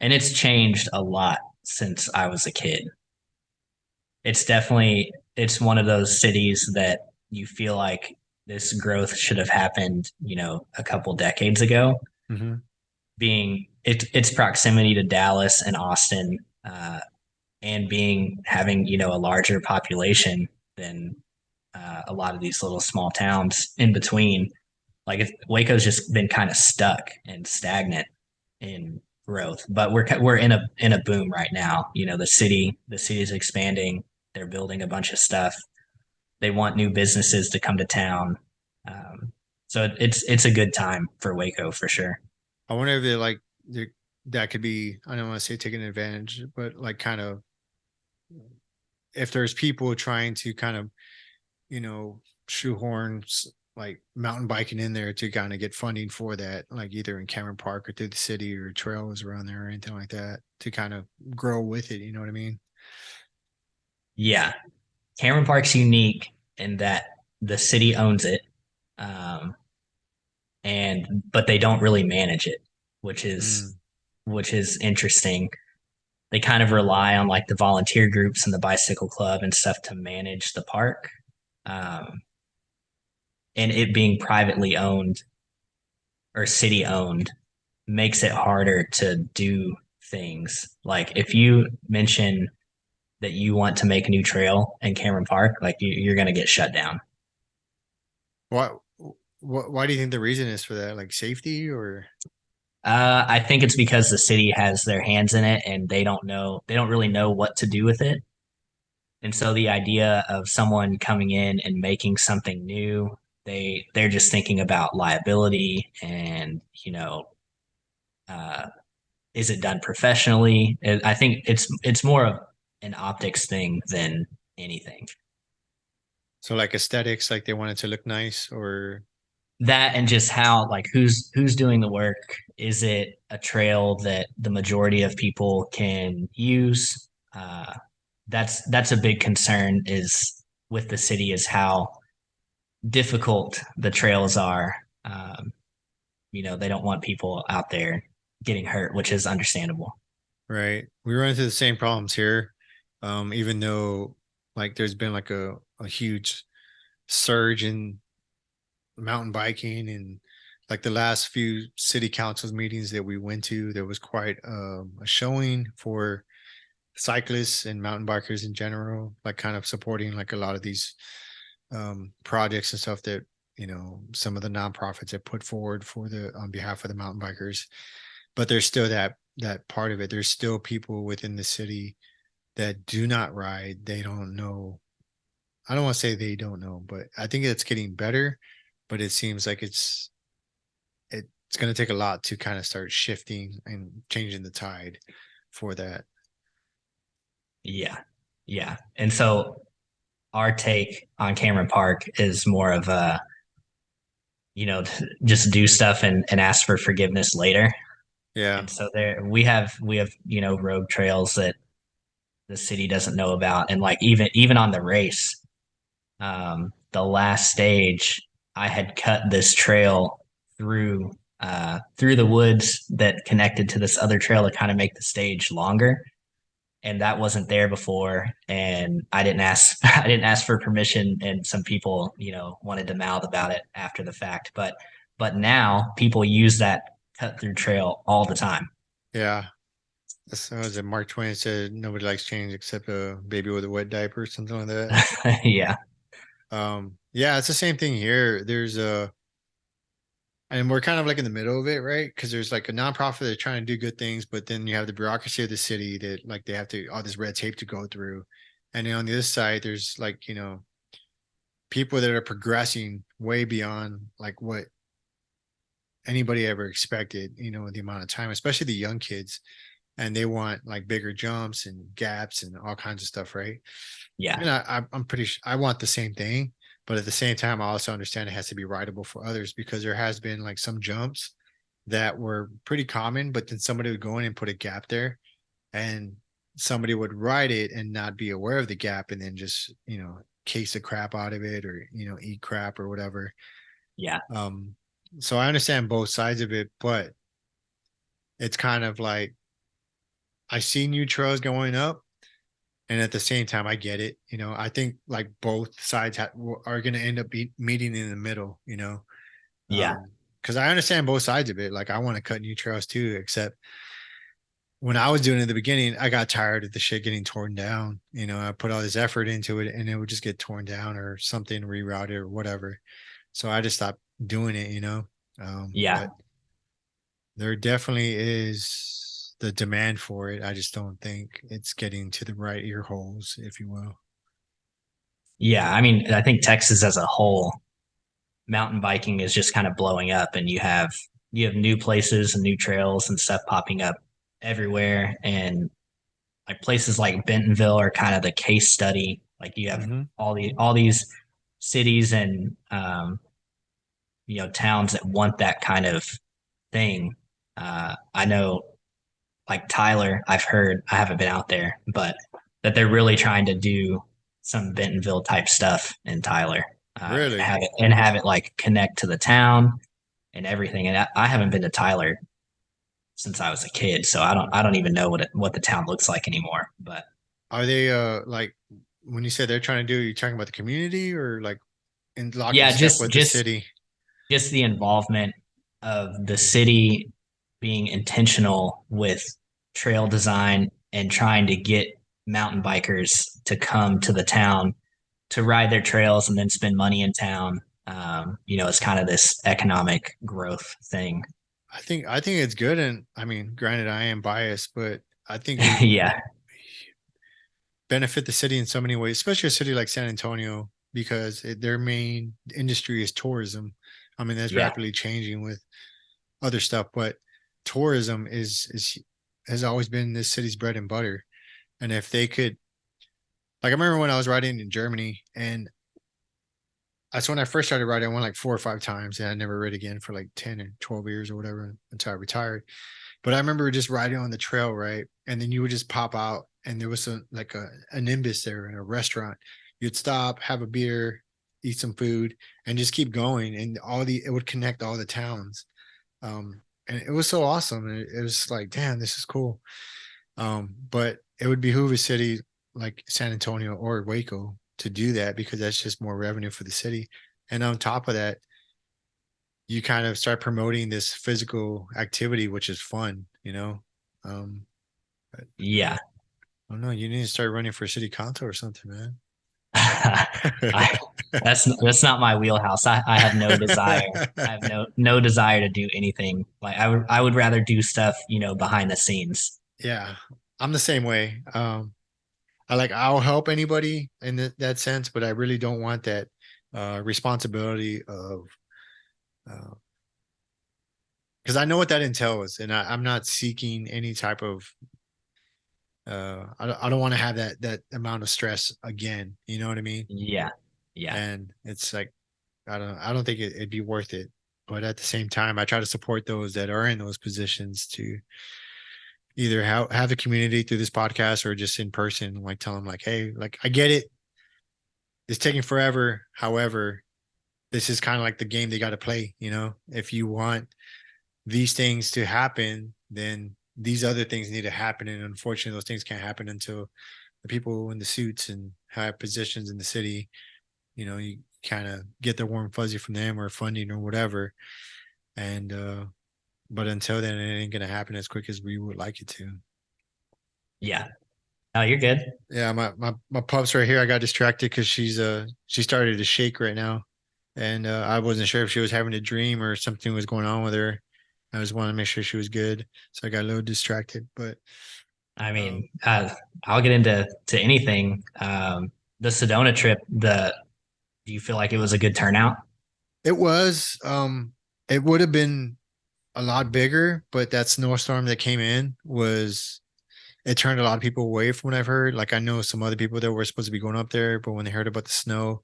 and it's changed a lot since I was a kid. It's one of those cities that you feel like this growth should have happened, a couple decades ago. Mm-hmm. Being its proximity to Dallas and Austin, and being having a larger population than a lot of these little small towns in between. Like Waco's just been kind of stuck and stagnant in growth, but we're in a boom right now. The city is expanding. They're building a bunch of stuff. They want new businesses to come to town. So it's a good time for Waco for sure. I wonder if that could be, I don't want to say taking advantage, but like kind of if there's people trying to kind of, shoehorn like mountain biking in there to kind of get funding for that, like either in Cameron Park or through the city or trails around there or anything like that to kind of grow with it. You know what I mean? Yeah, Cameron Park's unique in that the city owns it, um, and but they don't really manage it, which is Mm. which is interesting. They kind of rely on like the volunteer groups and the bicycle club and stuff to manage the park. Um, and it being privately owned or city owned makes it harder to do things. Like if you mention that you want to make a new trail in Cameron Park, like you're going to get shut down. Why, why do you think the reason is for that? Like safety or? I think it's because the city has their hands in it and they don't really know what to do with it. And so the idea of someone coming in and making something new, they're just thinking about liability and, uh, is it done professionally? I think it's more of an optics thing than anything. So like aesthetics, like they want it to look nice or? That and just how like who's doing the work. Is it a trail that the majority of people can use? That's a big concern is with the city is how difficult the trails are. They don't want people out there getting hurt, which is understandable. Right. We run into the same problems here. Even though like there's been like a huge surge in mountain biking and like the last few city council meetings that we went to, there was quite a showing for cyclists and mountain bikers in general, like kind of supporting like a lot of these projects and stuff that some of the nonprofits have put forward for the on behalf of the mountain bikers. But there's still that part of it. There's still people within the city that do not ride. They don't know. I don't want to say they don't know, but I think it's getting better. But it seems like it's going to take a lot to kind of start shifting and changing the tide for that. Yeah, yeah. And so our take on Cameron Park is more of a just do stuff and ask for forgiveness later. Yeah. And so there we have road trails that the city doesn't know about, and like even on the race, the last stage, I had cut this trail through the woods that connected to this other trail to kind of make the stage longer, and that wasn't there before. And I didn't ask I didn't ask for permission, and some people wanted to mouth about it after the fact, but now people use that cut through trail all the time. Yeah. So was it Mark Twain said nobody likes change except a baby with a wet diaper, something like that. Yeah. Yeah, it's the same thing here. There's And we're kind of like in the middle of it, right? Because there's like a nonprofit that's trying to do good things, but then you have the bureaucracy of the city that like they have to all this red tape to go through. And then on the other side, there's like, people that are progressing way beyond like what anybody ever expected, with the amount of time, especially the young kids. And they want like bigger jumps and gaps and all kinds of stuff, right? Yeah. And I'm pretty sure I want the same thing, but at the same time, I also understand it has to be rideable for others because there has been like some jumps that were pretty common, but then somebody would go in and put a gap there, and somebody would ride it and not be aware of the gap, and then just case the crap out of it, or eat crap or whatever. Yeah. So I understand both sides of it, but it's kind of like I see new trails going up, and at the same time, I get it. I think like both sides are going to end up meeting in the middle. Yeah. Because I understand both sides of it. Like I want to cut new trails too, except when I was doing it in the beginning, I got tired of the shit getting torn down. I put all this effort into it, and it would just get torn down or something rerouted or whatever. So I just stopped doing it. Yeah. But there definitely is the demand for it. I just don't think it's getting to the right ear holes, if you will. Yeah. I mean, I think Texas as a whole, mountain biking is just kind of blowing up, and you have new places and new trails and stuff popping up everywhere. And like places like Bentonville are kind of the case study. Like you have Mm-hmm. all these cities and towns that want that kind of thing. I know like Tyler, I've heard, I haven't been out there, but that they're really trying to do some Bentonville type stuff in Tyler, and Really? have it like connect to the town and everything. And I haven't been to Tyler since I was a kid, so I don't even know what the town looks like anymore. But Are they like when you say they're trying to do, you talking about the community or like in lock and yeah, step just with the just city? just the involvement of the city being intentional with trail design and trying to get mountain bikers to come to the town to ride their trails and then spend money in town. It's kind of this economic growth thing. I think it's good, and I mean, granted, I am biased, but I think it would Yeah, benefit the city in so many ways, especially a city like San Antonio, because their main industry is tourism. I mean, that's yeah, rapidly changing with other stuff, but tourism is has always been this city's bread and butter. And if they could, like, I remember when I was riding in Germany, and that's when I first started riding. I went like 4 or 5 times, and I never rode again for like 10 or 12 years or whatever until I retired. But I remember just riding on the trail, right? And then you would just pop out, and there was a Nimbus there in a restaurant. You'd stop, have a beer, eat some food, and just keep going. And it would connect all the towns. And it was so awesome. And it was like, damn, this is cool. But it would behoove a city like San Antonio or Waco to do that because that's just more revenue for the city. And on top of that, you kind of start promoting this physical activity, which is fun. But yeah. I don't know. You need to start running for city council or something, man. I, that's not my wheelhouse. I have no desire. I have no desire to do anything. Like I would rather do stuff, behind the scenes. Yeah, I'm the same way. I'll help anybody in that sense, but I really don't want that responsibility of because I know what that entails, and I'm not seeking any type of I don't want to have that amount of stress again. You know what I mean? Yeah. Yeah. And it's like I don't think it'd be worth it. But at the same time, I try to support those that are in those positions to either have a community through this podcast or just in person, like tell them like, hey, like I get it. It's taking forever. However, this is kind of like the game they got to play. If you want these things to happen, then these other things need to happen. And unfortunately, those things can't happen until the people in the suits and high positions in the city, you kind of get the warm fuzzy from them or funding or whatever. And but until then, it ain't gonna happen as quick as we would like it to. Yeah. Oh, you're good. Yeah, my pup's right here. I got distracted because she started to shake right now. and I wasn't sure if she was having a dream or something was going on with her. I just wanted to make sure she was good, so I got a little distracted. But I um, mean, I'll get into anything. The Sedona trip, do you feel like it was a good turnout? it was it would have been a lot bigger, but that snowstorm that came in was it turned a lot of people away from what I've heard. Like I know some other people that were supposed to be going up there, but when they heard about the snow,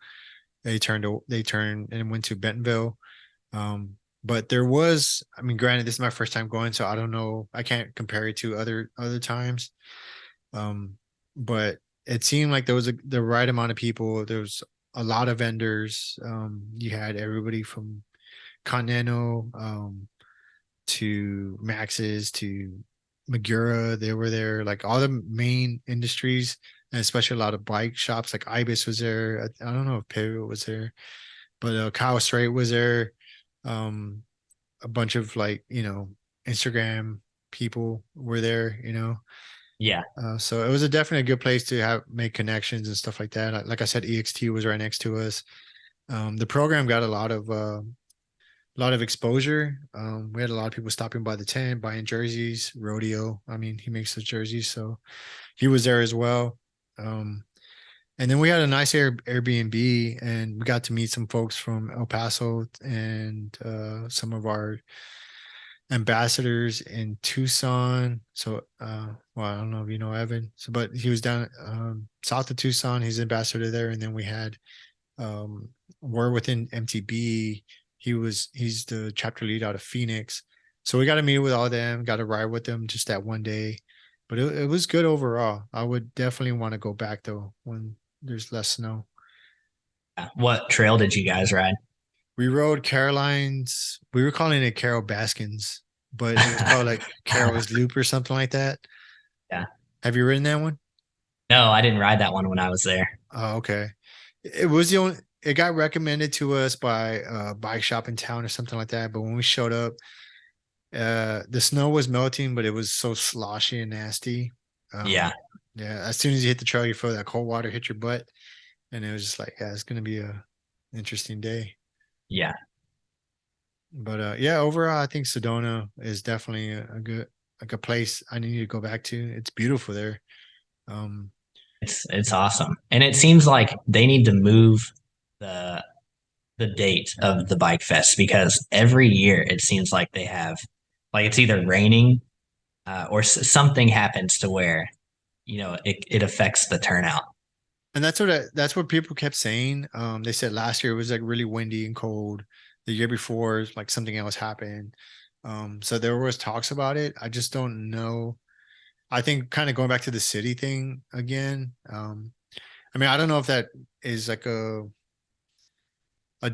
they turned and went to Bentonville. Um, but there was, I mean, granted, this is my first time going, so I don't know. I can't compare it to other times. Um, but it seemed like there was the right amount of people. There was a lot of vendors. You had everybody from Continental to Max's to Magura. They were there, like all the main industries, and especially a lot of bike shops. Like Ibis was there. I don't know if Pivot was there, but Kyle Strait was there. Um, a bunch of like Instagram people were there. Yeah, So it was a definitely a good place to have make connections and stuff like that. Like I said, EXT was right next to us. The program got a lot of exposure. We had a lot of people stopping by the tent, buying jerseys. Rodeo, I mean, he makes the jerseys, so he was there as well. Um, and then we had a nice Airbnb, and we got to meet some folks from El Paso and some of our ambassadors in Tucson. So, well, I don't know if you know Evan, so but he was down south of Tucson. He's ambassador there, and then we had um, we're within MTB. He's the chapter lead out of Phoenix. So we got to meet with all of them, got to ride with them just that one day. But it was good overall. I would definitely want to go back though when there's less snow. what trail did you guys ride? We rode Caroline's, we were calling it Carol Baskins, but it was called like Carol's Loop or something like that. Yeah. Have you ridden that one? No, I didn't ride that one when I was there. Oh, okay. It was the only, it got recommended to us by a bike shop in town or something like that. But when we showed up, the snow was melting, but it was so sloshy and nasty. Yeah, Yeah, as soon as you hit the trail, you feel that cold water hit your butt, and it was just like, yeah, it's gonna be a interesting day. yeah. But yeah, overall, I think Sedona is definitely a good like a place I need to go back to. It's beautiful there. Um, It's awesome. And it seems like they need to move the date of the bike fest because every year it seems like they have like it's either raining or something happens to where it affects the turnout. and that's what people kept saying. They said last year it was like really windy and cold. The year before, like something else happened. So there was talks about it. I just don't know. I think kind of going back to the city thing again. I mean, I don't know if that is like a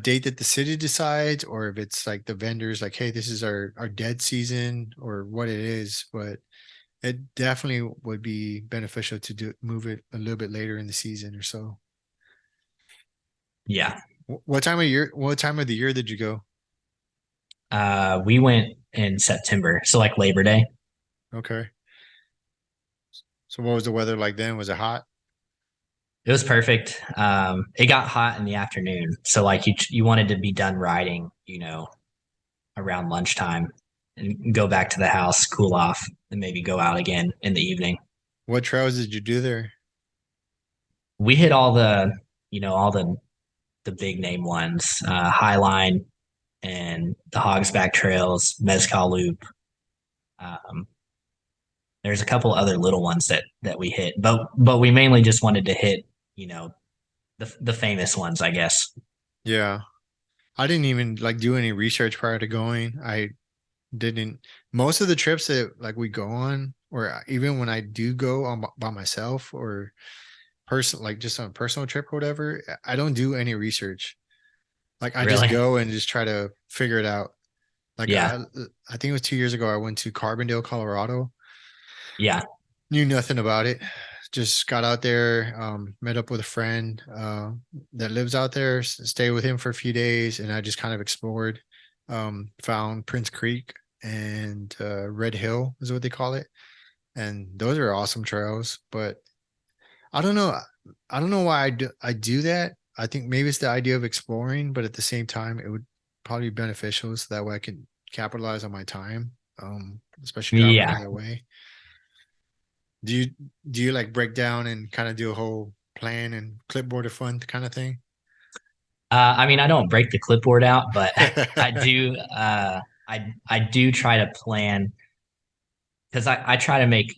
date that the city decides or if it's like the vendors like, hey, this is our dead season or what it is, but it definitely would be beneficial to move it a little bit later in the season or so. Yeah. What time of the year did you go? We went in September, so like Labor Day. Okay. So what was the weather like then? Was it hot? It was perfect. It got hot in the afternoon, so like you wanted to be done riding, around lunchtime and go back to the house, cool off, and maybe go out again in the evening. What trails did you do there? We hit all the big name ones, Highline and the Hogsback Trails, Mezcal Loop. Um, there's a couple other little ones that we hit, but we mainly just wanted to hit, the famous ones, I guess. Yeah. I didn't even like do any research prior to going. I didn't most of the trips that like we go on or even when I do go on by myself or person like just on a personal trip or whatever, I don't do any research. Like I just Really? go and just try to figure it out. Like Yeah, I think it was 2 years ago I went to Carbondale, Colorado. yeah, Knew nothing about it. Just got out there, met up with a friend that lives out there, stayed with him for a few days, and I just kind of explored. Found Prince Creek and Red Hill is what they call it, and those are awesome trails. But I don't know, I don't know why I do that. I think maybe it's the idea of exploring, but at the same time, it would probably be beneficial so that way I can capitalize on my time, especially traveling Yeah. all that way. Do you do you like break down and kind of do a whole plan and clipboard of fun kind of thing? I mean, I don't break the clipboard out, but I do. I do try to plan because I try to make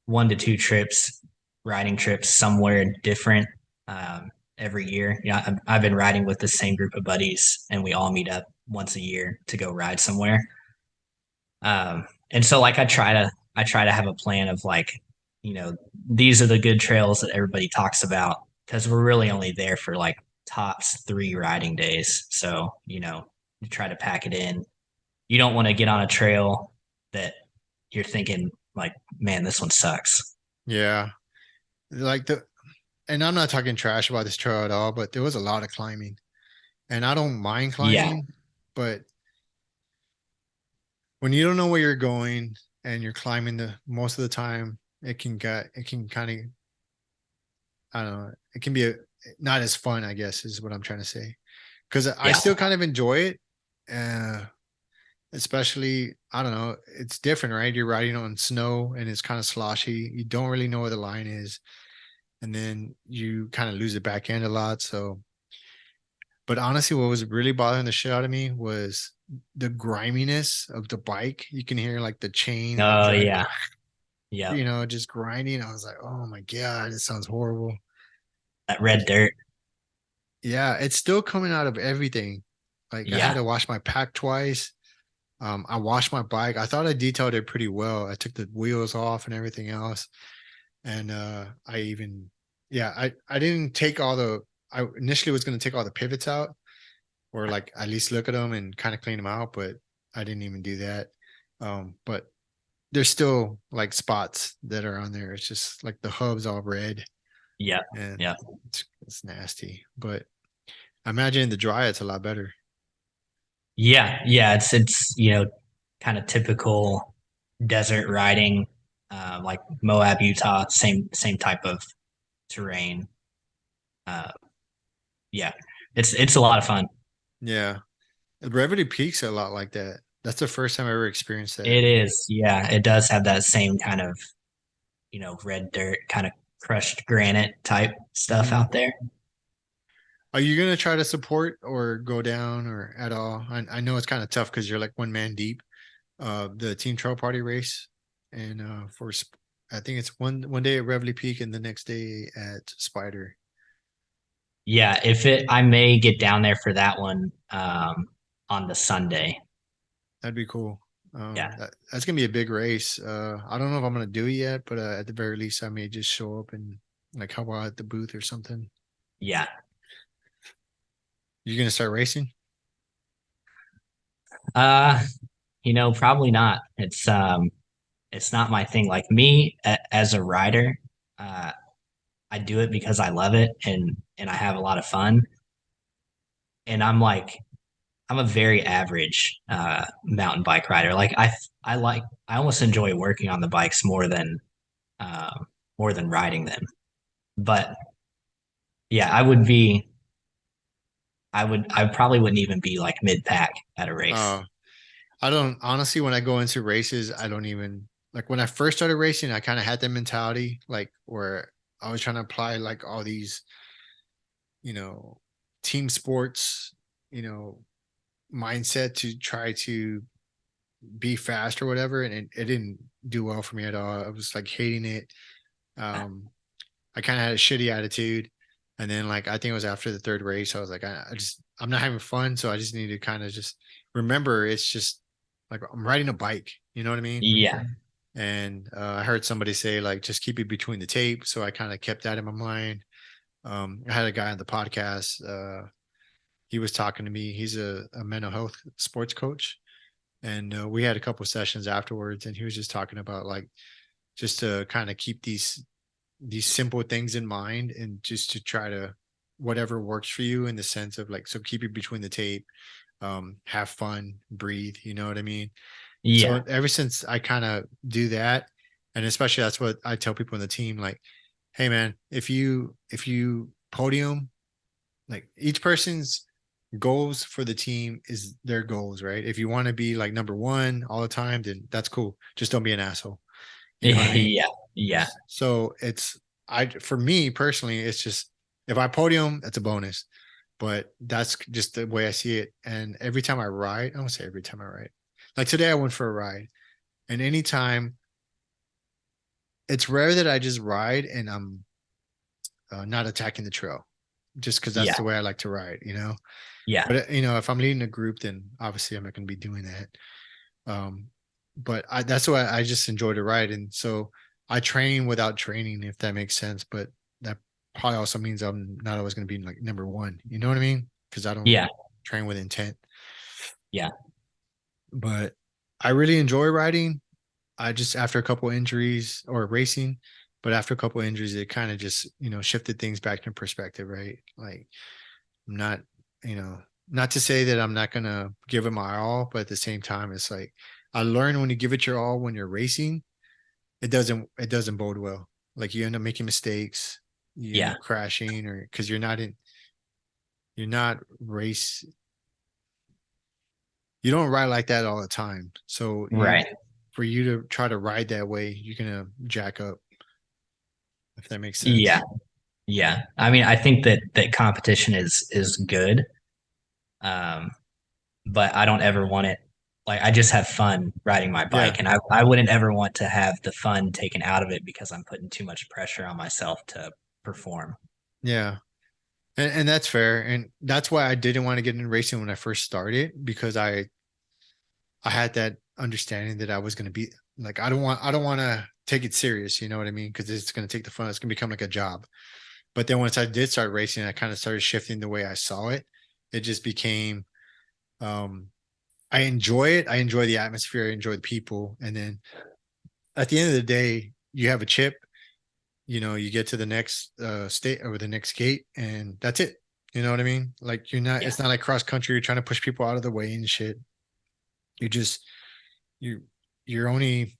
1 to 2 trips, riding trips somewhere different every year. I've been riding with the same group of buddies, and we all meet up once a year to go ride somewhere. And so like I try to have a plan of like, these are the good trails that everybody talks about because we're really only there for like tops 3 riding days. So, you try to pack it in. You don't want to get on a trail that you're thinking like, man, this one sucks. Yeah. Like and I'm not talking trash about this trail at all, but there was a lot of climbing. And I don't mind Yeah. climbing, but when you don't know where you're going and you're climbing the most of the time, it can kind of, I don't know, it can be not as fun, I guess, is what I'm trying to say. Because I Yeah. still kind of enjoy it. Uh, Especially, I don't know, it's different, right? You're riding on snow and it's kind of sloshy. You don't really know where the line is. And then you kind of lose the back end a lot. So, but honestly, what was really bothering the shit out of me was the griminess of the bike. You can hear like the chain like Oh drag, yeah. Yep. just grinding. I was like, oh my God, it sounds horrible. That red dirt. Yeah, it's still coming out of everything. Like I had Yeah. to wash my pack twice. I washed my bike. I thought I detailed it pretty well. I took the wheels off and everything else. And I even, yeah, I didn't take all the, I initially was going to take all the pivots out or like at least look at them and kind of clean them out, but I didn't even do that. But there's still like spots that are on there. It's just like the hub's all red Yeah. and Yeah. it's nasty. But I imagine in the dry, it's a lot better. Yeah. Yeah. It's kind of typical desert riding, like Moab, Utah, same type of terrain. Uh, yeah, it's a lot of fun. Yeah. The Brevity Peak's a lot like that. That's the first time I ever experienced that. It is, yeah, it does have that same kind of red dirt, kind of crushed granite type stuff Mhm. out there. Are you gonna try to support or go down or at all? I know it's kind of tough because you're like one man deep. The Team Trail Party race, and I think it's one day at Reveille Peak and the next day at Spider. Yeah, I may get down there for that one on the Sunday. That'd be cool. Yeah, That's gonna be a big race. I don't know if I'm gonna do it yet, but at the very least, I may just show up and like help out at the booth or something. yeah. You gonna start racing? Uh, probably not. It's not my thing. Like me as a rider, uh, I do it because I love it and I have a lot of fun. And I'm a very average mountain bike rider. Like I almost enjoy working on the bikes uh, more than riding them. But yeah, I probably wouldn't even be like mid pack at a race. Uh, I don't honestly, when I go into races, I don't even like when I first started racing, I kind of had that mentality, like where I was trying to apply like all these, you know, team sports, you know, mindset to try to be fast or whatever. And it didn't do well for me at all. I was like hating it. Um, I kind of had a shitty attitude. And then like I think it was after the third race, I was like, I'm not having fun. So I just need to kind of just remember it's just like I'm riding a bike. You know what I mean? Yeah, And I heard somebody say like just keep it between the tape. So I kind of kept that in my mind. I had a guy on the podcast. He was talking to me. He's a mental health sports coach, and we had a couple sessions afterwards. And he was just talking about like just to kind of keep these simple things in mind, and just to try to whatever works for you in the sense of like so keep it between the tape, have fun, breathe. You know what I mean? yeah, So ever since I kind of do that, and especially that's what I tell people in the team, like, hey man, if you podium, like each person's goals for the team is their goals, right? If you want to be like number one all the time, then that's cool. Just don't be an asshole. You know what I mean? Yeah, yeah, So it's for me personally, it's just if I podium, that's a bonus. But that's just the way I see it. And every time I ride, I don't say every time I ride. Like today I went for a ride. And anytime it's rare that I just ride and I'm not attacking the trail just because that's yeah, the way I like to ride, you know? yeah, But, if I'm leading a group, then obviously I'm not going to be doing that. Um, but that's why I just enjoy to ride. And so I train without training, if that makes sense. But that probably also means I'm not always going to be like number one. You know what I mean? Because I don't yeah, train with intent. yeah, But I really enjoy riding. I just after a couple of injuries or racing, but after a couple of injuries, it kind of just shifted things back in perspective, right? Like I'm not, not to say that I'm not gonna give it my all, but at the same time, it's like I learned when you give it your all when you're racing, it doesn't bode well. Like you end up making mistakes, you end yeah. up crashing, or because you're not race, you don't ride like that all the time. So Right. for you to try to ride that way, you're gonna jack up, if that makes Yeah, sense. yeah. I mean, I think that competition is good. Um, but I don't ever want it. Like I just have fun riding my Yeah, bike, and I wouldn't ever want to have the fun taken out of it because I'm putting too much pressure on myself to perform. yeah. And that's fair. And that's why I didn't want to get into racing when I first started because I had that understanding that I was going to be like I don't want to take it serious, you know what I mean? Because it's going to take the fun. It's going to become like a job. But then once I did start racing, I kind of started shifting the way I saw it. It just became um I enjoy it. I enjoy the atmosphere, I enjoy the people. And then at the end of the day, you have a chip, you get to the next state or the next gate and that's it. You know what I mean? Like Yeah, it's not like cross country, you're trying to push people out of the way and shit. You just you you're only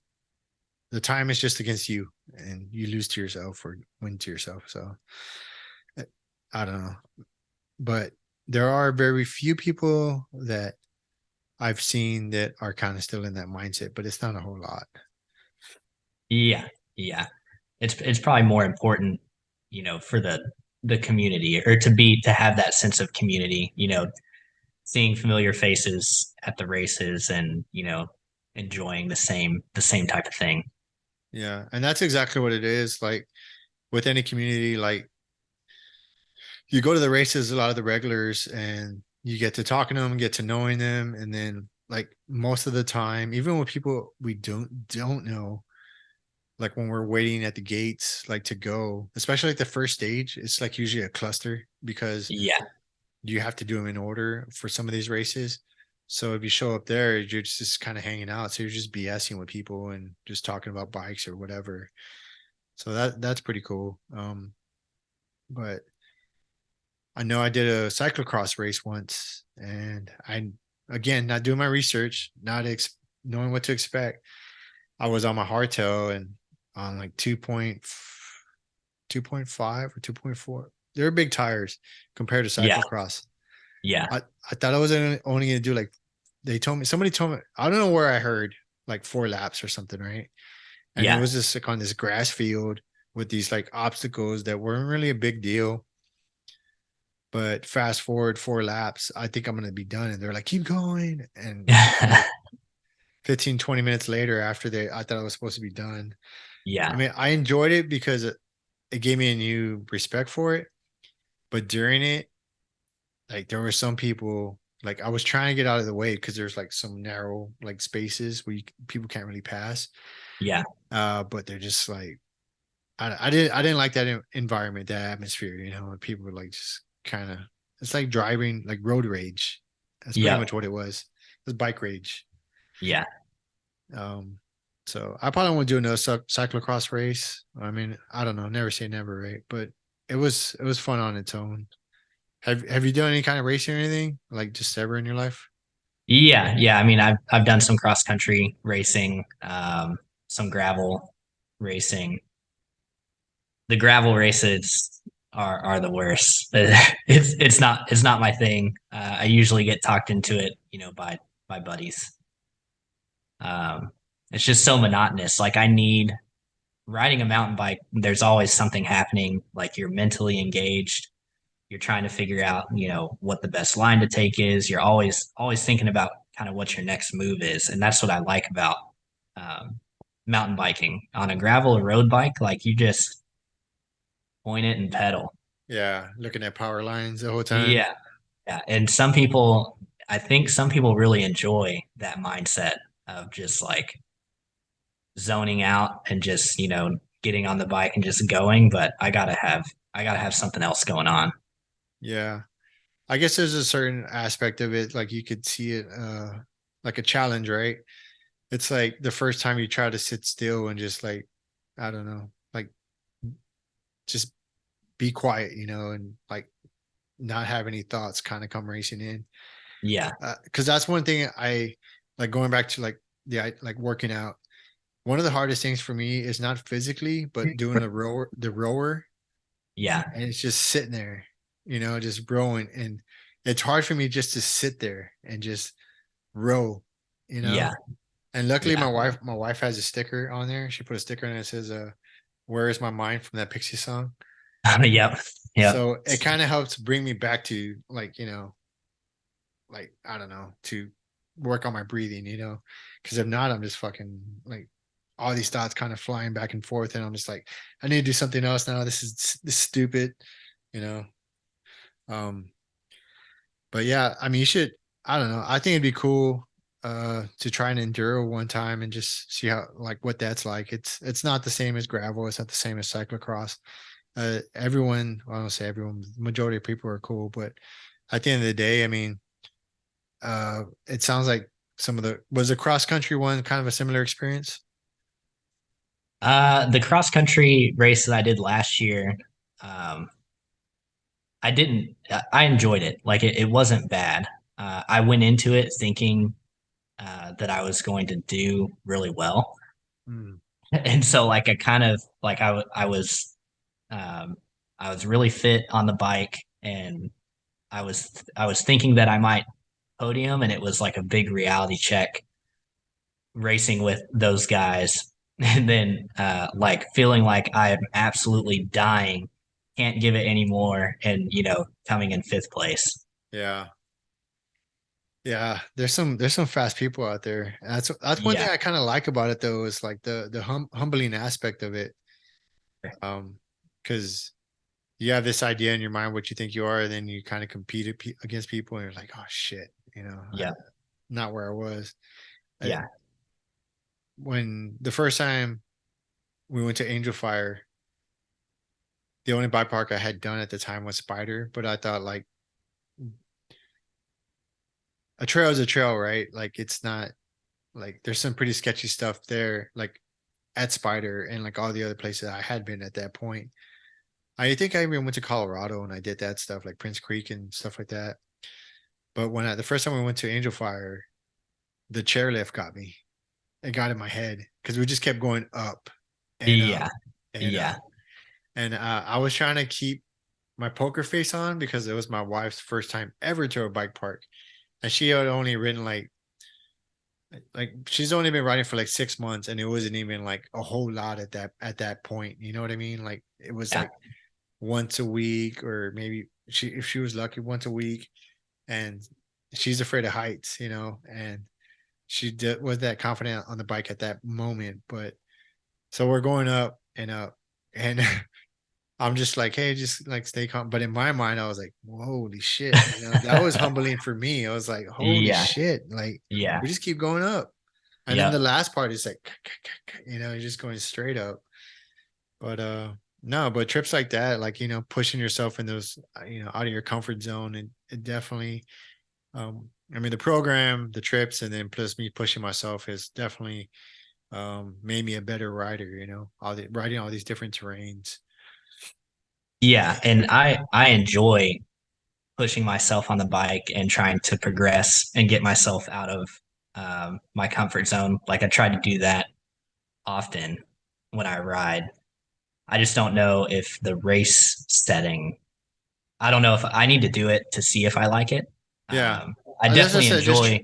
the time is just against you and you lose to yourself or win to yourself. So eh, I don't know. But there are very few people that I've seen that are kind of still in that mindset, but it's not a whole lot. yeah, yeah. It's probably more important, for the community or to have that sense of community. Seeing familiar faces at the races and enjoying the same type of thing. Yeah. And that's exactly what it is. Like with any community, like you go to the races, a lot of the regulars, and you get to talking to them, get to knowing them, and then like most of the time, even with people we don't know, like when we're waiting at the gates, like to go, especially like the first stage, it's like usually a cluster because Yeah, you have to do them in order for some of these races. So if you show up there, you're just kind of hanging out. So you're just BSing with people and just talking about bikes or whatever. So that's pretty cool. But I know I did a cyclocross race once, and I again not doing my research, not knowing what to expect. I was on my hardtail and on like 2.5 or 2.4. They're big tires compared to yeah, cyclocross. yeah, I thought I was only gonna do like somebody told me I don't know where I heard like 4 laps or something, right? And it yeah, was just like on this grass field with these like obstacles that weren't really a big deal. But fast forward 4 laps, I think I'm gonna be done. And they're like, keep going. And like 15, 20 minutes later, after I thought I was supposed to be done. I yeah, mean, I enjoyed it because it gave me a new respect for it. But during it, like there were some people like I was trying to get out of the way because there's like some narrow like spaces where people can't really pass. yeah, But they're just like I didn't like that environment, that atmosphere, when people were like just kind of it's like driving like road rage. That's pretty yeah, much what it was. It was bike rage. yeah. Um, so I probably want to do another cyclocross race. I mean, I don't know, never say never, right? But it was fun on its own. Have you done any kind of racing or anything like just ever in your life? Yeah, yeah. I mean, I've done some cross country racing, some gravel racing. The gravel races are the worst. It's not my thing. I usually get talked into it, by my buddies. Um, it's just so monotonous. Like I need riding a mountain bike. There's always something happening. Like you're mentally engaged. You're trying to figure out, what the best line to take is. You're always thinking about kind of what your next move is, and that's what I like about um, mountain biking. On a gravel or road bike, like you just point it and pedal. Yeah, looking at power lines the whole time. Yeah, yeah. And some people, I think some people really enjoy that mindset of just like zoning out and just, getting on the bike and just going. But I gotta have something else going on. Yeah. I guess there's a certain aspect of it, like you could see it like a challenge, right? It's like the first time you try to sit still and just like, I don't know, like just be quiet, and like not have any thoughts kind of come racing in. Yeah, Because that's one thing I like going back to like like working out. One of the hardest things for me is not physically, but doing the rower, yeah, and it's just sitting there, just rowing, and it's hard for me just to sit there and just row, you know. yeah, And luckily, yeah. my wife has a sticker on there. She put a sticker on it that says, "Where is my mind?" from that Pixie song. Yep, yep, So it kind of helps bring me back to like, like I don't know, to work on my breathing, because if not, I'm just fucking like all these thoughts kind of flying back and forth, and I'm just like, I need to do something else now. This is stupid, you know. Um, but yeah, I mean, you should. I don't know. I think it'd be cool to try an enduro one time and just see how like what that's like. It's not the same as gravel. It's not the same as cyclocross. Everyone, well, I don't say everyone, the majority of people are cool, but at the end of the day, I mean, it sounds like some of the was the cross country one kind of a similar experience. The cross country race that I did last year, um, I didn't. I enjoyed it. Like it wasn't bad. I went into it thinking that I was going to do really well, Hmm. and so like I kind of like um, I was really fit on the bike, and I was thinking that I might podium, and it was like a big reality check racing with those guys, and then like feeling like I'm absolutely dying, can't give it anymore, and coming in fifth place. Yeah. Yeah, there's some fast people out there. That's one thing Yeah, I kind of like about it though is like the humbling aspect of it. Because you have this idea in your mind what you think you are, and then you kind of compete against people, and you're like, oh shit, yeah, not where I was. I, yeah, when the first time we went to Angel Fire, the only bike park I had done at the time was Spider, but I thought like a trail is a trail, right? Like it's not like there's some pretty sketchy stuff there, like at Spider and like all the other places I had been at that point. I think I even went to Colorado and I did that stuff like Prince Creek and stuff like that. But the first time we went to Angel Fire, the chairlift got me. It got in my head because we just kept going up and up yeah, and yeah, up. And I was trying to keep my poker face on because it was my wife's first time ever to a bike park. And she had only ridden like she's only been riding for like 6 months, and it wasn't even like a whole lot at that point. You know what I mean? Like it was yeah, like once a week, or maybe if she was lucky once a week. And she's afraid of heights, and was that confident on the bike at that moment. But so we're going up and up, and I'm just like, hey, just like stay calm. But in my mind, I was like, holy shit, that was humbling for me. I was like, holy yeah, shit, like yeah, we just keep going up. And then the yep. last part is like, you're just going straight up. But no, but trips like that, like, pushing yourself in those, out of your comfort zone, and it definitely, I mean, the program, the trips, and then plus me pushing myself has definitely made me a better rider, riding all these different terrains. Yeah, and I enjoy pushing myself on the bike and trying to progress and get myself out of my comfort zone. Like I try to do that often when I ride. I just don't know if the race setting, I don't know if I need to do it to see if I like it. Yeah. I That's definitely just enjoy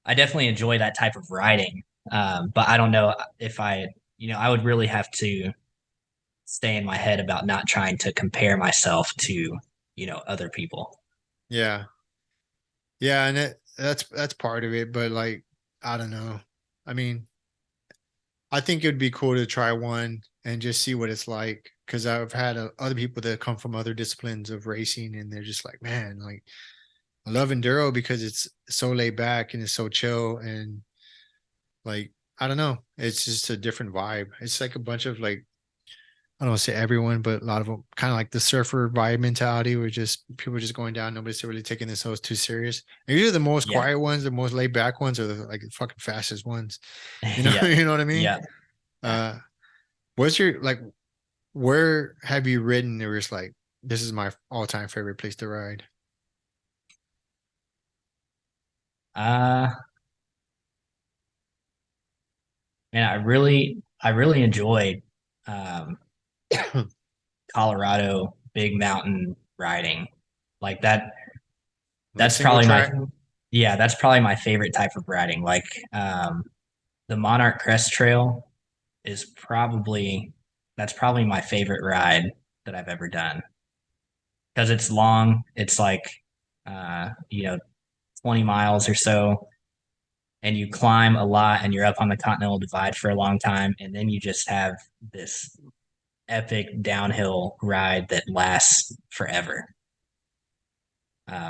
I definitely enjoy that type of riding. But I don't know if I would really have to stay in my head about not trying to compare myself to, other people. yeah. Yeah, and that's part of it, but like I don't know. I mean, I think it would be cool to try one and just see what it's like because I've had other people that come from other disciplines of racing and they're just like, man, like I love enduro because it's so laid back and it's so chill and like I don't know, it's just a different vibe. It's like a bunch of like I don't want to say everyone, but a lot of them kind of like the surfer vibe mentality where just people are just going down. Nobody's really taking themselves too serious. And usually the most Yeah. quiet ones, the most laid back ones are the like the fucking fastest ones. You know, Yeah. you know what I mean? Yeah. Yeah. Uh, what's your like where have you ridden where it's like this is my all-time favorite place to ride? Uh, and I really enjoyed um, Colorado big mountain riding. Like that, Like that's single probably my, track? yeah, that's probably my favorite type of riding. Like the Monarch Crest Trail is that's probably my favorite ride that I've ever done because it's long. It's like, uh, you know, 20 miles or so, and you climb a lot and you're up on the Continental Divide for a long time. And then you just have this epic downhill ride that lasts forever.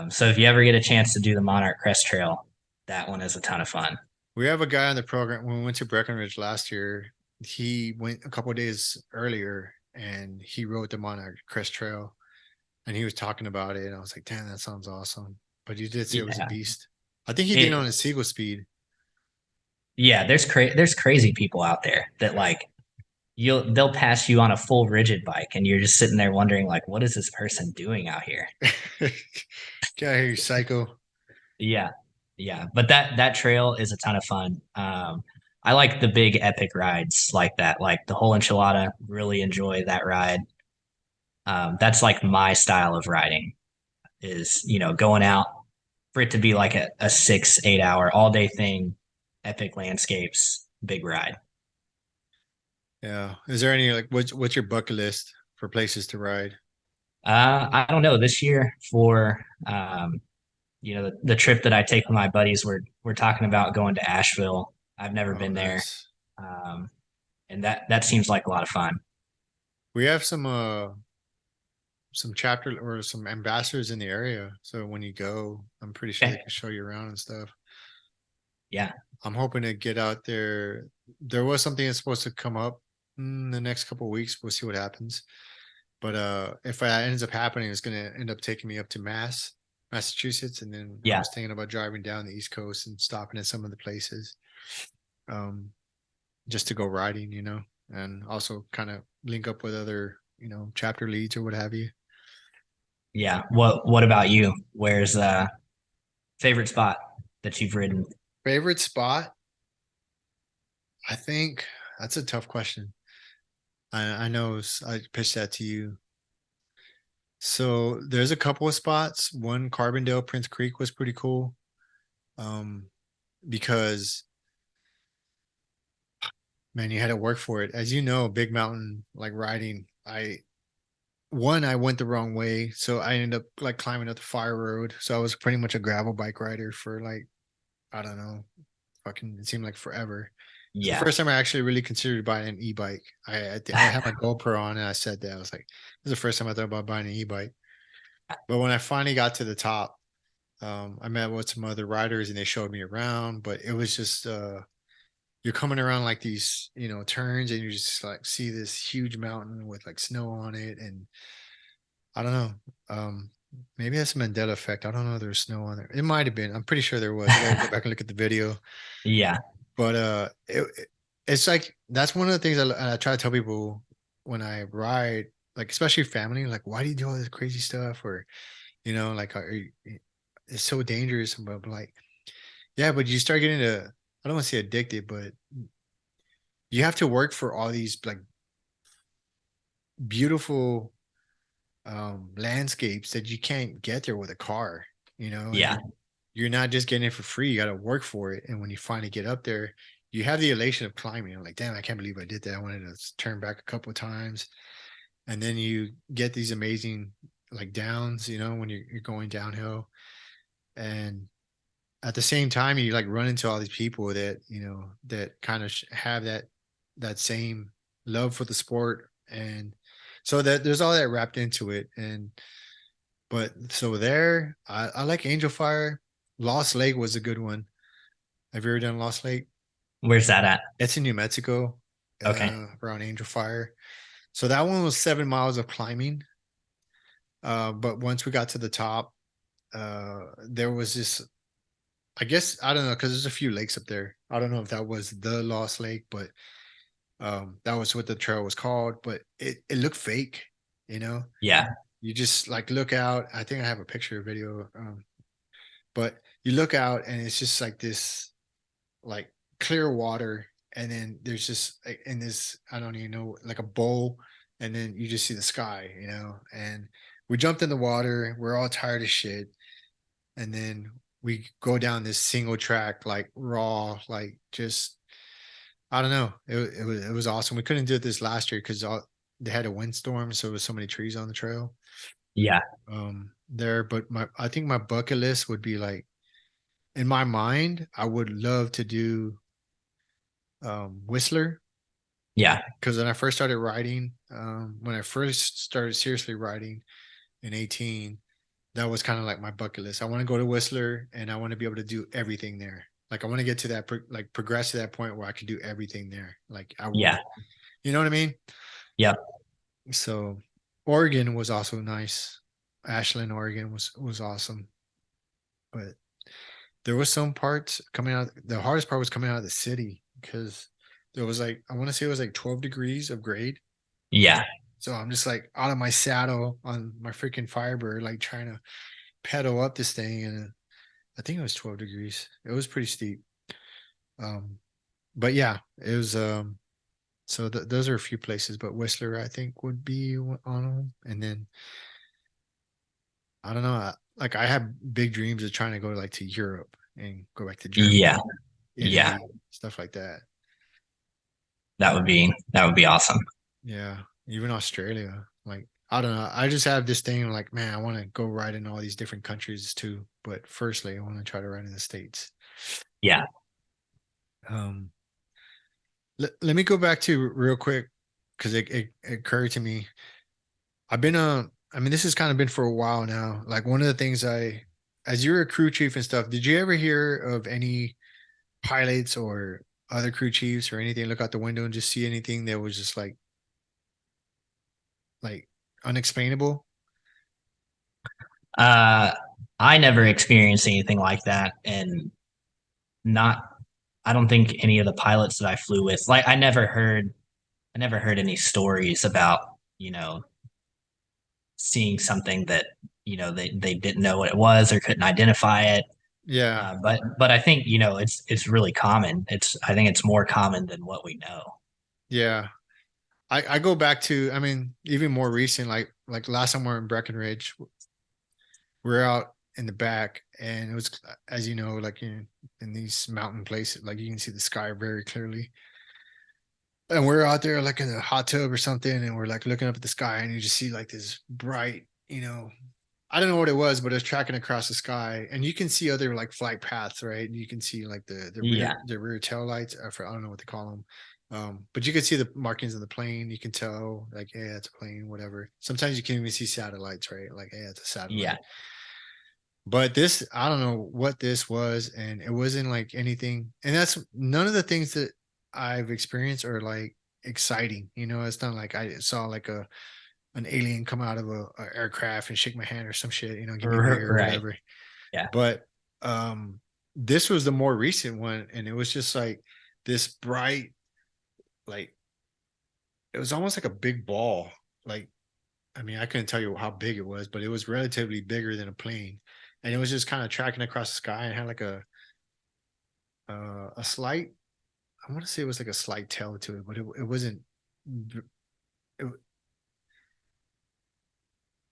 So if you ever get a chance to do the Monarch Crest Trail, that one is a ton of fun. We have a guy on the program when we went to Breckenridge last year. He went a couple of days earlier and he rode the Monarch Crest Trail and he was talking about it. And I was like, damn, that sounds awesome. But you did say it was a Yeah. beast. I think he did it on It a Seagull speed. yeah, there's crazy people out there that like they'll pass you on a full rigid bike and you're just sitting there wondering like what is this person doing out here? Get out of here, psycho. Yeah. Yeah. But that trail is a ton of fun. I like the big epic rides like that. Like the whole enchilada, really enjoy that ride. That's like my style of riding is, going out for it to be like a 6, 8 hour all day thing, epic landscapes, big ride. Yeah. Is there any like what's your bucket list for places to ride? I don't know. This year for the trip that I take with my buddies, we're talking about going to Asheville. I've never Oh, been there, nice. um, and that seems like a lot of fun. We have some chapter or some ambassadors in the area. So when you go, I'm pretty sure they Okay. can show you around and stuff. Yeah, I'm hoping to get out there. There was something that's supposed to come up in the next couple of weeks. We'll see what happens. But if that ends up happening, it's gonna end up taking me up to Massachusetts, and then I yeah, was thinking about driving down the East Coast and stopping at some of the places, um, just to go riding, and also kind of link up with other, chapter leads or what have you. yeah. What about you? Where's favorite spot that you've ridden? Favorite spot? I think that's a tough question. I know I pitched that to you. So there's a couple of spots. One, Carbondale, Prince Creek was pretty cool. Um, because man, you had to work for it. As you know, big mountain like riding, I went the wrong way. So I ended up like climbing up the fire road. So I was pretty much a gravel bike rider for like, I don't know, fucking it seemed like forever. It's the Yeah, first time I actually really considered buying an e-bike. I had my GoPro on and I said that I was like, this is the first time I thought about buying an e-bike. But when I finally got to the top, I met with some other riders and they showed me around. But it was just you're coming around like these, turns and you just like see this huge mountain with like snow on it. And I don't know. Maybe that's a Mandela effect. I don't know if there's snow on there. It might have been. I'm pretty sure there was. I gotta go back and look at the video. yeah, But it's like that's one of the things I try to tell people when I ride, like especially family, like why do you do all this crazy stuff? Or, like it's so dangerous. But like, yeah, but you start getting I don't want to say addicted, but you have to work for all these like beautiful landscapes that you can't get there with a car, Yeah. and you're not just getting it for free. You got to work for it. And when you finally get up there, you have the elation of climbing. I'm like, damn, I can't believe I did that. I wanted to turn back a couple of times. And then you get these amazing like downs, when you're going downhill. And at the same time, you like run into all these people that, that kind of have that same love for the sport. And so that there's all that wrapped into it. And but so there, I like Angel Fire. Lost Lake was a good one. Have you ever done Lost Lake? Where's that at? It's in New Mexico, Okay. around Angel Fire. So that one was 7 miles of climbing. But once we got to the top, there was this, I guess, I don't know, because there's a few lakes up there. I don't know if that was the Lost Lake, but that was what the trail was called. But it looked fake, you know. Yeah. You just like look out. I think I have a picture or video, but you look out and it's just like this, like clear water, and then there's just like, in this, I don't even know, like a bowl, and then you just see the sky, and we jumped in the water. We're all tired as shit, and then we go down this single track, like raw, like just, I don't know. It was awesome. We couldn't do it this last year because they had a windstorm, so there was so many trees on the trail Yeah. there. But I think my bucket list would be like, in my mind, I would love to do Whistler, Yeah. because when I first started riding, when I first started seriously riding in 18, that was kind of like my bucket list. I want to go to Whistler and I want to be able to do everything there. Like I want to get to that, like progress to that point where I can do everything there. Like Yeah. you know what I mean? Yep. So Oregon was also nice. Ashland, Oregon was awesome. But there was some parts coming out. The hardest part was coming out of the city because there was like, I want to say it was like 12 degrees of grade. Yeah. So I'm just like out of my saddle on my freaking Firebird, like trying to pedal up this thing. And I think it was 12 degrees. It was pretty steep. Um, but yeah, it was, so those are a few places, but Whistler, I think, would be on them. And then I don't know, like I have big dreams of trying to go like to Europe and go back to Yeah. Germany, Yeah. Italy, stuff like that. That would be awesome. Yeah, even Australia. Like I don't know. I just have this thing like, man, I want to go ride in all these different countries too. But firstly, I want to try to ride in the States. Yeah. Um, let me go back to real quick because it occurred to me. I've been I mean, this has kind of been for a while now. Like one of the things as you're a crew chief and stuff, did you ever hear of any pilots or other crew chiefs or anything look out the window and just see anything that was just like unexplainable? Uh, I never experienced anything like that, and not. I don't think any of the pilots that I flew with, like, I never heard any stories about, you know, seeing something that, they didn't know what it was or couldn't identify it. Yeah, But I think, it's really common. I think it's more common than what we know. yeah. I go back to, I mean, even more recent, like last time we were in Breckenridge, we're out in the back, and it was, as you know, like in these mountain places, like you can see the sky very clearly. And we're out there like in a hot tub or something, and we're like looking up at the sky, and you just see like this bright, I don't know what it was, but it was tracking across the sky, and you can see other like flight paths, right? And you can see like Yeah. the rear tail lights. I don't know what they call them, but you can see the markings of the plane. You can tell like, yeah, it's a plane, whatever. Sometimes you can even see satellites, right? Like, yeah, it's a Yeah. satellite. But this, I don't know what this was, and it wasn't like anything. And that's none of the things that I've experienced are like exciting. It's not like I saw like an alien come out of a aircraft and shake my hand or some shit, give me beer or Right. whatever. Yeah. But this was the more recent one, and it was just like this bright, like it was almost like a big ball. Like, I mean, I couldn't tell you how big it was, but it was relatively bigger than a plane. And it was just kind of tracking across the sky and had like a slight, I want to say it was like a slight tail to it, but it wasn't, it,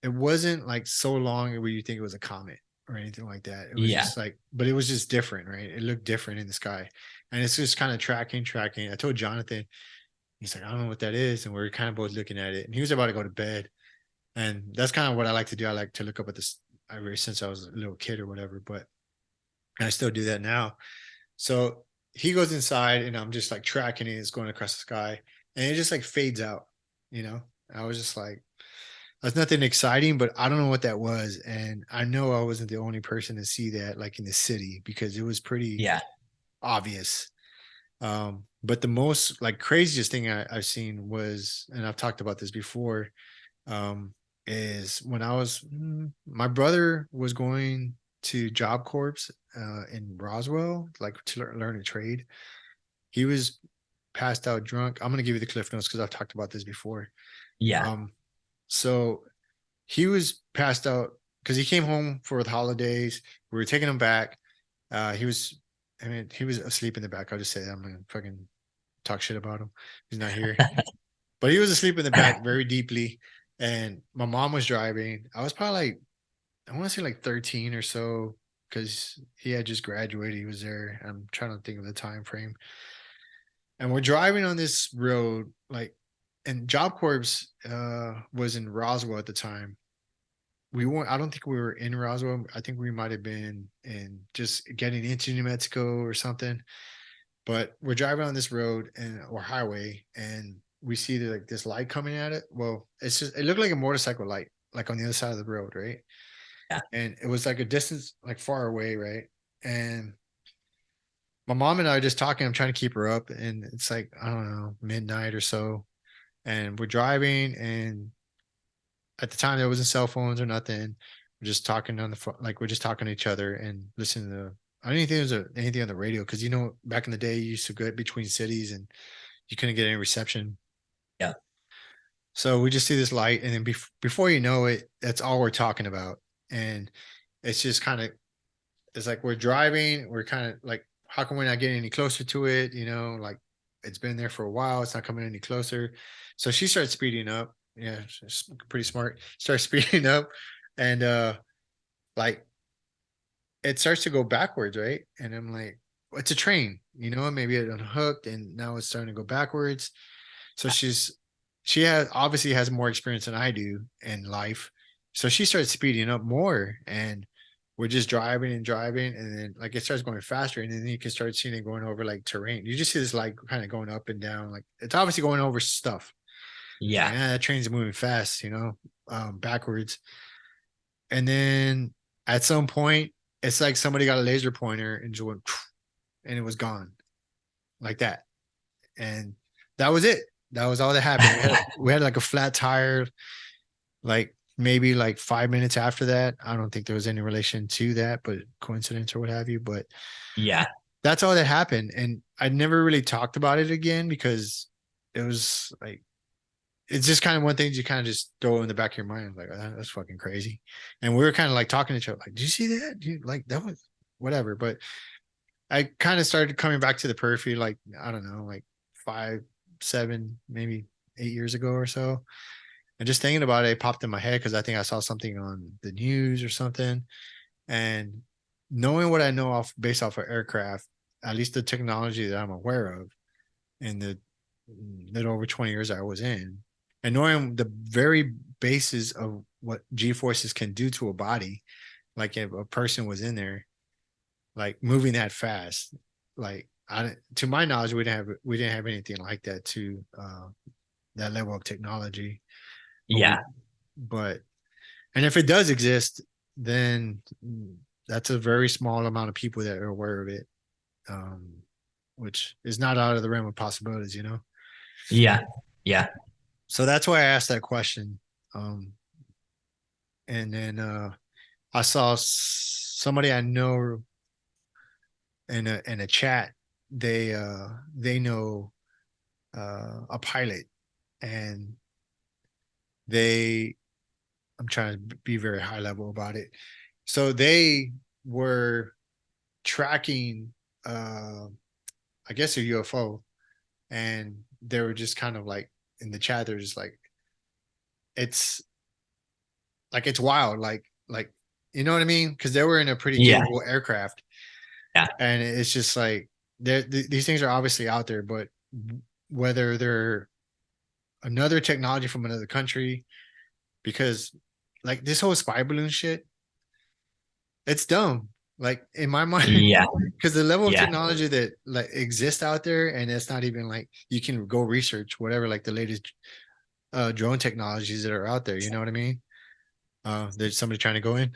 it wasn't like so long where you think it was a comet or anything like that. It was Yeah. just like, but it was just different, right? It looked different in the sky, and it's just kind of tracking. I told Jonathan, he's like, I don't know what that is, and we are kind of both looking at it, and he was about to go to bed, and that's kind of what I like to do. I like to look up at this ever since I was a little kid or whatever, but I still do that now. So he goes inside, and I'm just like tracking it. It's going across the sky, and it just like fades out. You know, I was just like, that's nothing exciting, but I don't know what that was. And I know I wasn't the only person to see that, like in the city, because it was pretty Yeah. obvious. But the most like craziest thing I've seen was, and I've talked about this before, um, is when I was, my brother was going to Job Corps in Roswell, like to learn a trade. He was passed out drunk. I'm going to give you the cliff notes because I've talked about this before. Yeah. So he was passed out because he came home for the holidays. We were taking him back. He was, I mean, he was asleep in the back. I'll just say that. I'm gonna fucking talk shit about him. He's not here, but he was asleep in the back very deeply. And my mom was driving. I was probably like, I want to say like 13 or so, because he had just graduated. He was there. I'm trying to think of the time frame. And we're driving on this road, like, and Job Corps was in Roswell at the time. We weren't, I don't think we were in Roswell. I think we might have been in just getting into New Mexico or something. But we're driving on this road and or highway, and we see like this light coming at it. Well, it's just, it looked like a motorcycle light, like on the other side of the road, right? Yeah. And it was like a distance, like far away, right? And my mom and I are just talking. I'm trying to keep her up, and it's like, I don't know, midnight or so. And we're driving, and at the time there wasn't cell phones or nothing. We're just talking on the phone, like we're just talking to each other and listening to. I don't think there was anything on the radio, because back in the day you used to go between cities and you couldn't get any reception. Yeah. So we just see this light, and then before you know it, that's all we're talking about. And it's just kind of, it's like we're driving, we're kind of like, how come we're not getting any closer to it? Like it's been there for a while, it's not coming any closer. So she starts speeding up. Yeah, she's pretty smart. Starts speeding up, and like it starts to go backwards, right? And I'm like, it's a train, maybe it unhooked, and now it's starting to go backwards. So she has obviously has more experience than I do in life. So she starts speeding up more, and we're just driving and driving, and then like it starts going faster, and then you can start seeing it going over like terrain. You just see this light kind of going up and down, like it's obviously going over stuff. It's like, Yeah. that train's moving fast, backwards. And then at some point, it's like somebody got a laser pointer and just went, and it was gone like that. And that was it. That was all that happened. We had like a flat tire, like maybe like 5 minutes after that. I don't think there was any relation to that, but coincidence or what have you. But Yeah. that's all that happened. And I never really talked about it again, because it was like, it's just kind of one thing you kind of just throw in the back of your mind, like, that's fucking crazy. And we were kind of like talking to each other, like, do you see that? Like that was whatever. But I kind of started coming back to the periphery, like, I don't know, like 5, 7, maybe 8 years ago or so. And just thinking about it, it popped in my head because I think I saw something on the news or something. And knowing what I know based off of aircraft, at least the technology that I'm aware of in the little over 20 years I was in, and knowing the very basis of what G forces can do to a body, like if a person was in there, like moving that fast, like to my knowledge, we didn't have anything like that to that level of technology. But Yeah. and if it does exist, then that's a very small amount of people that are aware of it, um, which is not out of the realm of possibilities. Yeah. Yeah. So that's why I asked that question. Um, and then I saw somebody I know in a chat. They know a pilot, and they I'm trying to be very high level about it. So they were tracking, I guess, a UFO, and they were just kind of like in the chat. They're just like, it's like it's wild, like you know what I mean? Because they were in a pretty Yeah. capable aircraft, Yeah. and it's just like these things are obviously out there, but whether they're another technology from another country, because like this whole spy balloon shit, it's dumb. Like in my mind, Yeah. because the level of Yeah. technology that like exists out there, and it's not even like you can go research whatever like the latest drone technologies that are out there. You know what I mean? There's somebody trying to go in.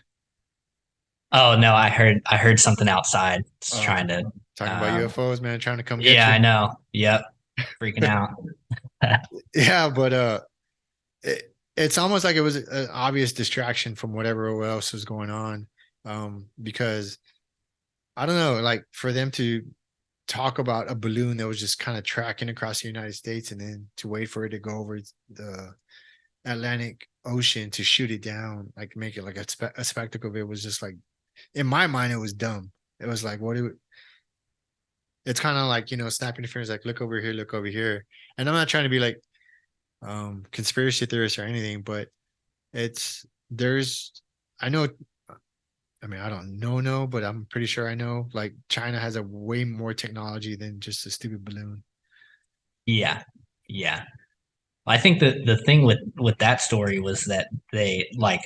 Oh no, I heard something outside. It's Oh, trying to talking about um UFOs, man, trying to come get yeah, you. I know. Yep. Freaking out. Yeah, but it's almost like it was an obvious distraction from whatever else was going on. Because I don't know, like for them to talk about a balloon that was just kind of tracking across the United States and then to wait for it to go over the Atlantic Ocean to shoot it down, like make it like a spectacle of it was just like, in my mind, it was dumb. It was like, what do it's kind of like, snapping your fingers, like, look over here. And I'm not trying to be like conspiracy theorist or anything, but there's I know, I mean, I don't know, no, but I'm pretty sure I know. Like China has a way more technology than just a stupid balloon. Yeah. Yeah. I think the thing with that story was that they like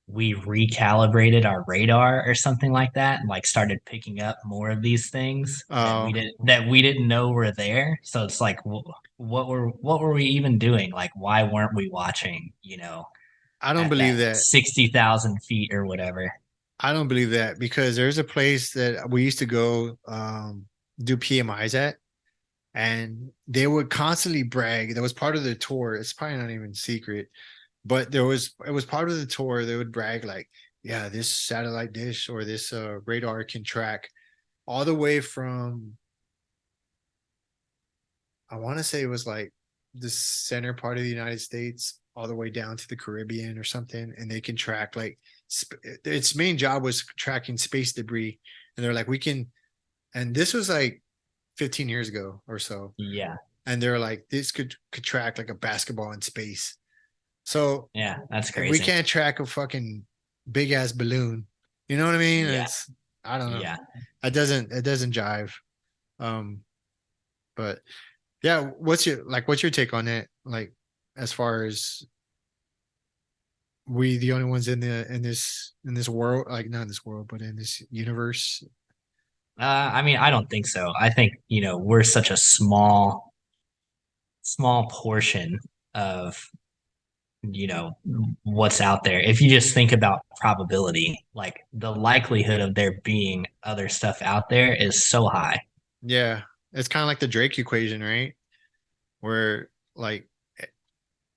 we recalibrated our radar or something like that and like started picking up more of these things Oh, that we didn't know were there. So it's like what were we even doing? Like why weren't we watching, I don't at that believe that. 60,000 feet or whatever? I don't believe that because there's a place that we used to go do PMIs at, and they would constantly brag. That was part of the tour. It's probably not even secret, but it was part of the tour. They would brag like, yeah, this satellite dish or this radar can track all the way from, I want to say it was like the center part of the United States all the way down to the Caribbean or something, and they can track like its main job was tracking space debris, and they're like, we can, and this was like 15 years ago or so, Yeah. and they're like, this could track like a basketball in space. So Yeah, that's if we crazy. can't track a fucking big ass balloon, you know what I mean? Yeah. It's, I don't know. Yeah. It doesn't jive. Um, but yeah, what's your take on it? Like as far as we the only ones in this world, like not in this world, but in this universe. I mean, I don't think so. I think, we're such a small portion of what's out there. If you just think about probability, like the likelihood of there being other stuff out there is so high. Yeah, it's kind of like the Drake equation, right? Where like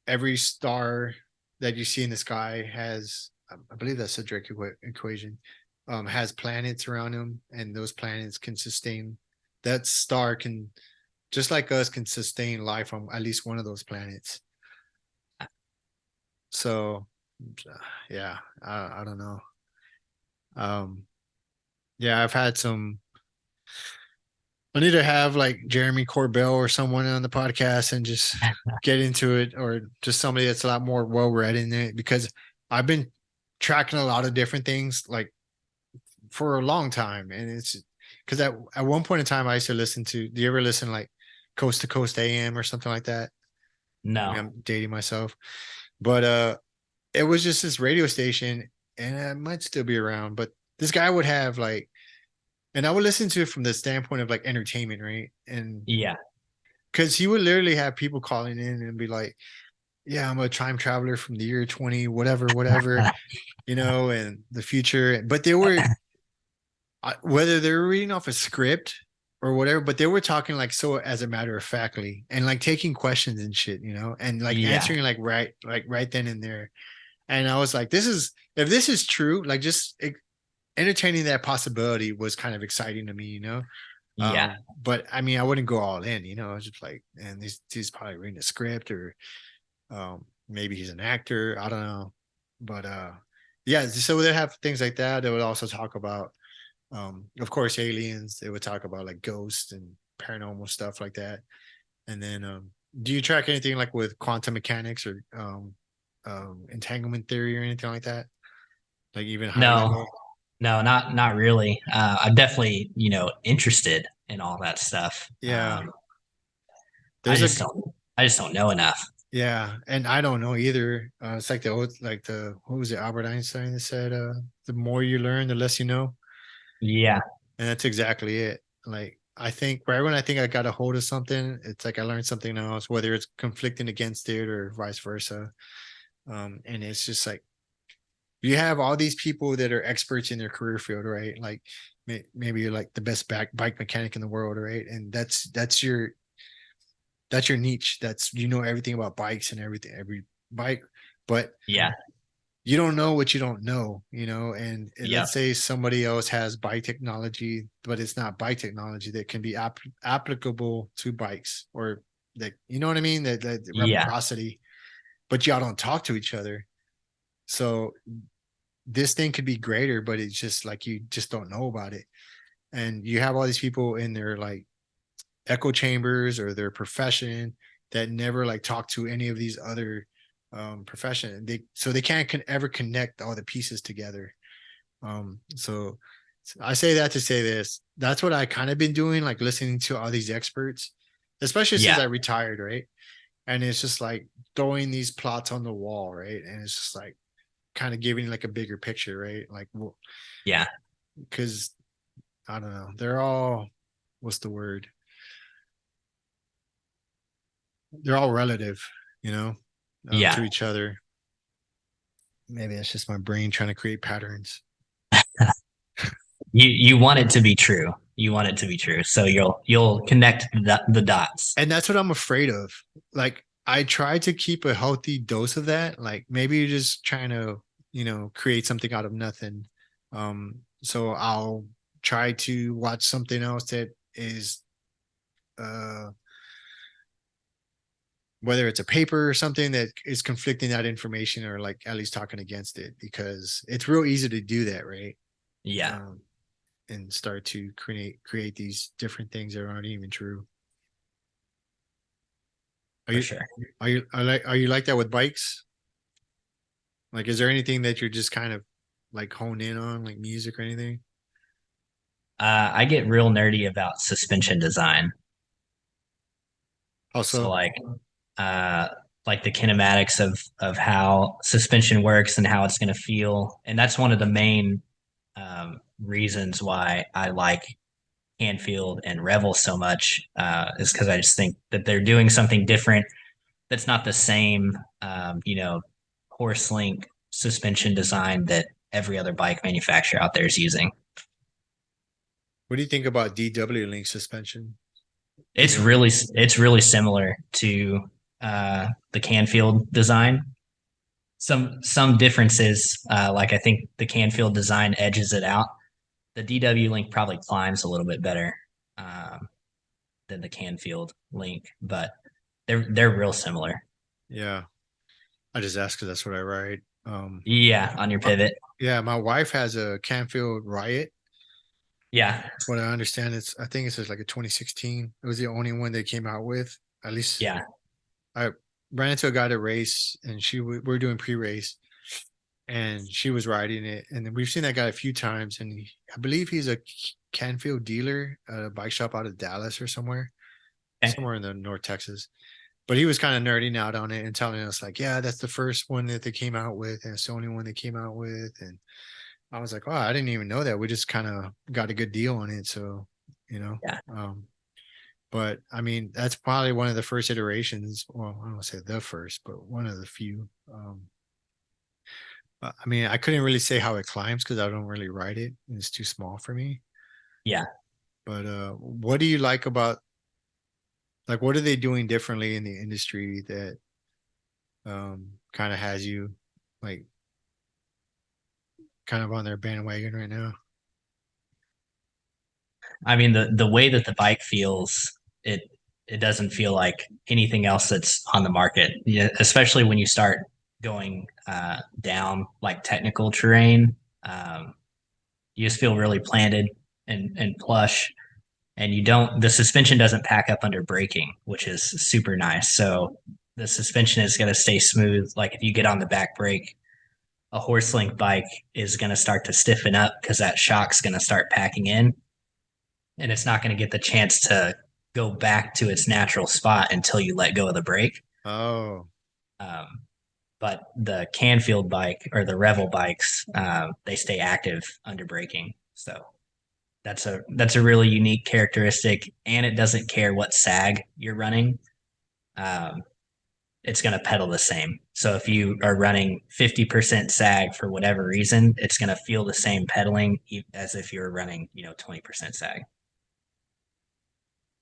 every star that you see in the sky has, I believe that's the Drake equation, has planets around them, and those planets can sustain. That star can, just like us, can sustain life on at least one of those planets. So, yeah, I don't know. Um, yeah, I've had some. I need to have like Jeremy Corbell or someone on the podcast and just get into it, or just somebody that's a lot more well read in it, because I've been tracking a lot of different things like for a long time, and it's because at one point in time I used to listen to. Do you ever listen like Coast to Coast AM or something like that? I mean, No. I'm dating myself, but it was just this radio station, and it might still be around. But this guy would have like, and I would listen to it from the standpoint of like entertainment, right? And Yeah. because he would literally have people calling in and be like, "Yeah, I'm a time traveler from the year 20, whatever, whatever, and the future." But they were, whether they were reading off a script or whatever, but they were talking like so as a matter of factly, and like taking questions and shit, and like Yeah. answering like right then and there. And I was like, this is, if this is true, like just entertaining that possibility was kind of exciting to me. Yeah. But I mean, I wouldn't go all in. I was just like, and he's probably reading a script, or maybe he's an actor. I don't know. But yeah, so they have things like that. They would also talk about, of course, aliens. They would talk about like ghosts and paranormal stuff like that. And then, do you track anything like with quantum mechanics or entanglement theory or anything like that? Like even high No, level? no, not really. I'm definitely, interested in all that stuff. Yeah. I There's a just don't I just don't know enough. Yeah, and I don't know either. It's like the old, like the what was it, Albert Einstein that said, "The more you learn, the less you know," Yeah, and that's exactly it. Like I think right when I think I got a hold of something, it's like I learned something else, whether it's conflicting against it or vice versa. And it's just like you have all these people that are experts in their career field, right? Like maybe you're like the best bike mechanic in the world, right? And that's your niche. That's everything about bikes and everything, every bike, but yeah, you don't know what you don't know, and yeah, let's say somebody else has bike technology, but it's not bike technology that can be applicable to bikes or that, you know what I mean? That yeah, reciprocity, but y'all don't talk to each other. So this thing could be greater, but it's just like you just don't know about it. And you have all these people in their like echo chambers or their profession that never like talk to any of these other profession. They can't ever connect all the pieces together. So I say that to say this. That's what I kind of been doing, like listening to all these experts, especially since yeah, I retired, right? And it's just like throwing these plots on the wall, right? And it's just like kind of giving like a bigger picture, right? Like, well, yeah, because I don't know, they're all, what's the word? They're all relative, you know, yeah. to each other. Maybe that's just my brain trying to create patterns. You want it to be true. You want it to be true. So you'll connect the dots. And that's what I'm afraid of. Like I try to keep a healthy dose of that. Like maybe you're just trying to, create something out of nothing. So I'll try to watch something else that is uh whether it's a paper or something that is conflicting that information or like at least talking against it, because it's real easy to do that, right? Yeah, Um and start to create these different things that aren't even true. Are for you sure. are you like that with bikes? Like, is there anything that you're just kind of like honed in on, like music or anything? I get real nerdy about suspension design. So Also, uh like the kinematics of how suspension works and how it's going to feel. And that's one of the main reasons why I like Canfield and Revel so much, is because I just think that they're doing something different that's not the same, horse link suspension design that every other bike manufacturer out there is using. what do you think about DW link suspension? Is It's it really it's really similar to the Canfield design. Some differences, like I think the Canfield design edges it out. The DW link probably climbs a little bit better um, than the Canfield link, but they're real similar. Yeah, I just asked because that's what I write. Yeah, on your My, pivot. yeah, my wife has a Canfield Riot. Yeah, What I understand, I think it's like a 2016. It was the only one they came out with. At least yeah, I ran into a guy at race, and we were doing pre-race, and she was riding it, and then we've seen that guy a few times, and I believe he's a Canfield dealer at a bike shop out of Dallas or okay. somewhere in the North Texas. But he was kind of nerding out on it and telling us like, yeah, that's the first one that they came out with, and it's the only one they came out with. And I was like, oh, I didn't even know that. We just kind of got a good deal on it, so you know. Yeah, But I mean, that's probably one of the first iterations. Well, I don't want to say the first, but one of the few. I mean, I couldn't really say how it climbs because I don't really ride it. It's too small for me. yeah. But what do you like about, like, what are they doing differently in the industry that kind of has you like kind of on their bandwagon right now? I mean the way that the bike feels, it it doesn't feel like anything else that's on the market. Yeah, especially when you start going down like technical terrain. You just feel really planted and plush, and you don't the suspension doesn't pack up under braking, which is super nice. So the suspension is going to stay smooth. Like if you get on the back brake, a horse link bike is going to start to stiffen up because that shock's going to start packing in, and it's not going to get the chance to go back to its natural spot until you let go of the brake. Oh, Um, but the Canfield bike or the Revel bikes, they stay active under braking. So that's a really unique characteristic, and it doesn't care what sag you're running. Um, it's going to pedal the same. So if you are running 50% sag for whatever reason, it's going to feel the same pedaling as if you're running, 20% sag.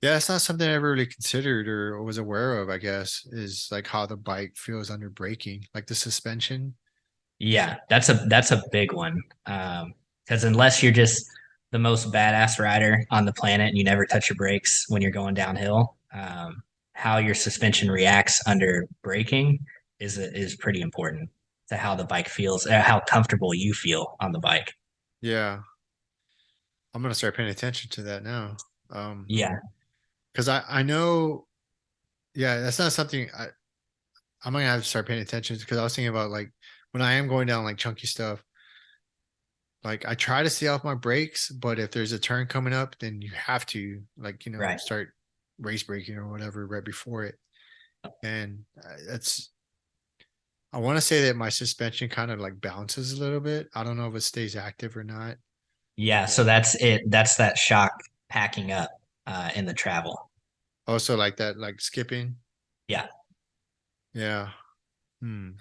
yeah, it's not something I ever really considered or was aware of, I guess, is like how the bike feels under braking, like the suspension. Yeah, that's a big one. Because unless you're just the most badass rider on the planet and you never touch your brakes when you're going downhill, how your suspension reacts under braking is pretty important to how the bike feels, how comfortable you feel on the bike. Yeah, I'm gonna start paying attention to that now. Yeah, Because I know, yeah, that's not something I'm gonna have to start paying attention because I was thinking about like when I am going down like chunky stuff, like I try to stay off my brakes, but if there's a turn coming up, then you have to like, right. start race braking or whatever right before it. And that's I want to say that my suspension kind of like bounces a little bit. I don't know if it stays active or not. Yeah, so that's it. That's that shock packing up in the travel. Also like that, like skipping. Yeah. Yeah.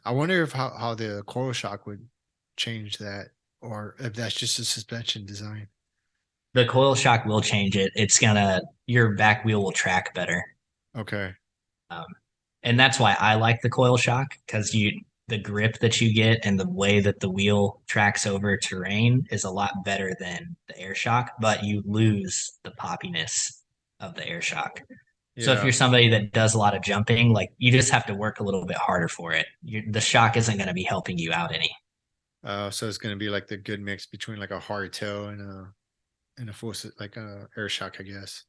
I wonder if how the coil shock would change that, or if that's just a suspension design. The coil shock will change it. Your back wheel will track better. Okay. Um, and that's why I like the coil shock because the grip that you get and the way that the wheel tracks over terrain is a lot better than the air shock, but you lose the poppiness of the air shock. So if Yeah. you're somebody that does a lot of jumping, like you just have to work a little bit harder for it. The shock isn't going to be helping you out any. So it's gonna be like the good mix between like a hardtail and a like a air shock, I guess.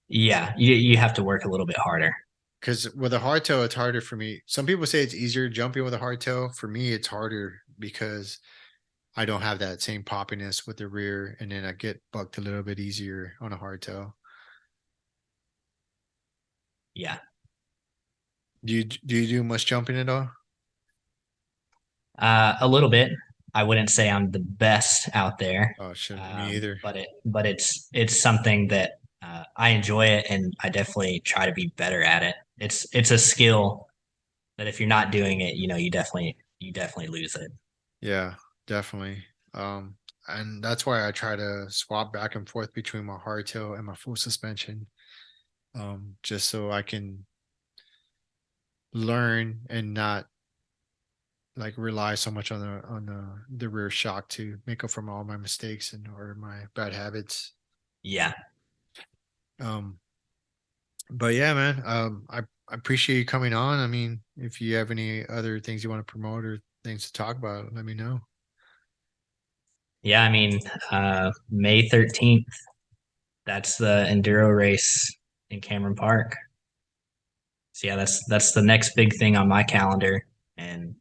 Yeah, you have to work a little bit harder. Because with a hardtail, it's harder for me. Some people say it's easier jumping with a hardtail. For me, it's harder because I don't have that same poppiness with the rear, and then I get bucked a little bit easier on a hardtail. Yeah. Do you do much jumping at all? A little bit. I wouldn't say I'm the best out there, Oh shit, me either. but it's something that I enjoy it, and I definitely try to be better at it. It's a skill that if you're not doing it, you definitely lose it. Yeah, definitely. Um, and that's why I try to swap back and forth between my hardtail and my full suspension, just so I can learn and not like rely so much on the rear shock to make up for all my mistakes and or my bad habits. Yeah, Um, but yeah, man, I appreciate you coming on. I mean, if you have any other things you want to promote or things to talk about, let me know. yeah. I mean, May 13th. That's the enduro race in Cameron Park. So yeah, that's the next big thing on my calendar, and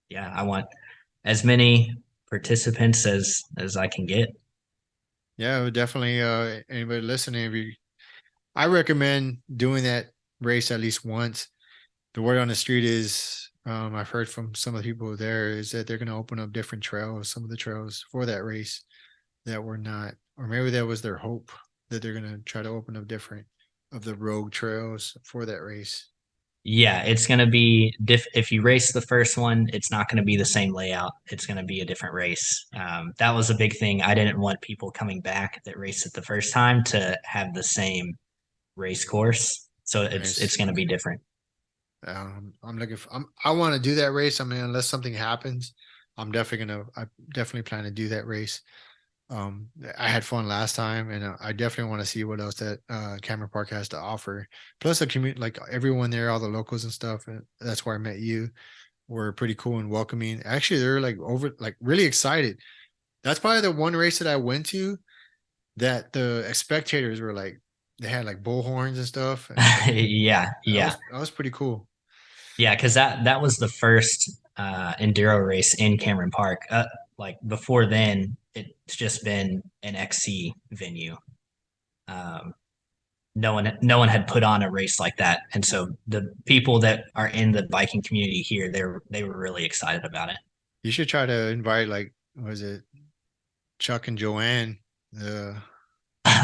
yeah, I want as many participants as I can get. Yeah, I would definitely. Anybody listening, if you, I recommend doing that race at least once. The word on the street is, I've heard from some of the people there is that they're going to open up different trails, some of the trails for that race that were not, or maybe that was their hope that they're going to try to open up different of the rogue trails for that race. Yeah, it's going to be if you race the first one, it's not going to be the same layout. It's going to be a different race. That was a big thing. I didn't want people coming back that raced it the first time to have the same race course. So it's Nice. going to be different. I'm looking for. I want to do that race. I mean, unless something happens, I definitely plan to do that race. I had fun last time, and I definitely want to see what else that Cameron Park has to offer. Plus, the community, like everyone there, all the locals and stuff. And that's where I met you. Were pretty cool and welcoming. Actually, they're like really excited. That's probably the one race that I went to that the spectators were like they had like bull horns and stuff. Yeah, yeah, That was pretty cool. yeah. Because that was the first enduro race in Cameron Park. Like before then, it's just been an XC venue. Um, no one had put on a race like that, and so the people that are in the biking community here, they were really excited about it. You should try to invite like, was it Chuck and Joanne, the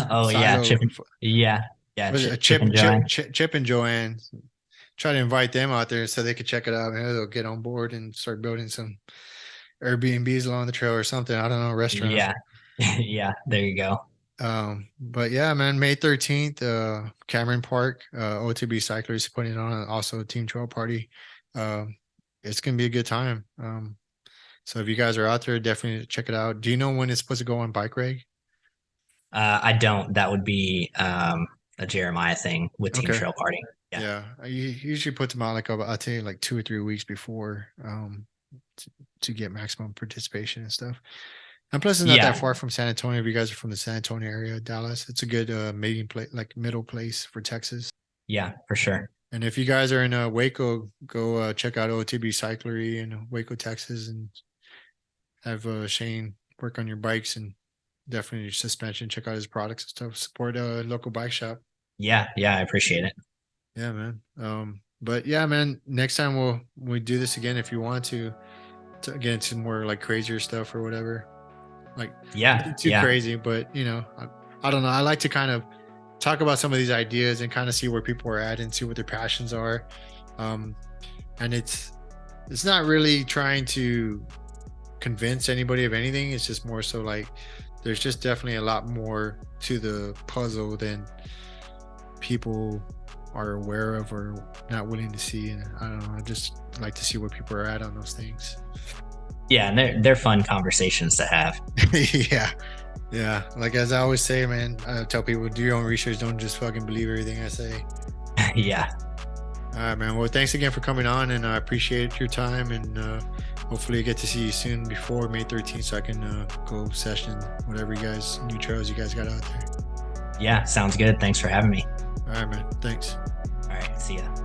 Oh yeah, Silo, yeah, yeah, was it a Chip and Joanne. Chip and Joanne? Try to invite them out there so they could check it out and they'll get on board and start building some Airbnbs along the trail or something. I don't know, restaurants. Yeah, yeah. There you go. But yeah, man, May 13th, Cameron Park, OTB Cyclers putting on also a team trail party. Um, it's gonna be a good time. So if you guys are out there, definitely check it out. Do you know when it's supposed to go on Bike Reg? I don't. That would be a Jeremiah thing with Team Okay. Trail Party. Yeah, Yeah, I usually put them out like I'll tell you like 2 or 3 weeks before, to get maximum participation and stuff. And plus, it's not yeah, that far from San Antonio. If you guys are from the San Antonio area, Dallas, it's a good meeting place, like middle place for Texas. yeah, for sure. And if you guys are in Waco, go check out OTB Cyclery in Waco, Texas, and have Shane work on your bikes and definitely your suspension. Check out his products and stuff. Support a local bike shop. Yeah, yeah. I appreciate it. Yeah, man. But yeah, man. Next time we do this again. If you want to get into more like crazier stuff or whatever, like Yeah, nothing too yeah, crazy, but you know, I don't know. I like to kind of talk about some of these ideas and kind of see where people are at and see what their passions are. And it's not really trying to convince anybody of anything. It's just more so like there's just definitely a lot more to the puzzle than people are aware of or not willing to see. And I don't know, I just like to see where people are at on those things. yeah. And they're fun conversations to have. Yeah, like as I always say, man, I tell people, do your own research, don't just fucking believe everything I say. Yeah, All right, man. Well, thanks again for coming on, and I appreciate your time, and hopefully I get to see you soon before May 13th so I can go session whatever you guys, new trails you guys got out there. yeah. Sounds good. Thanks for having me. All right, man. Thanks. All right. See ya.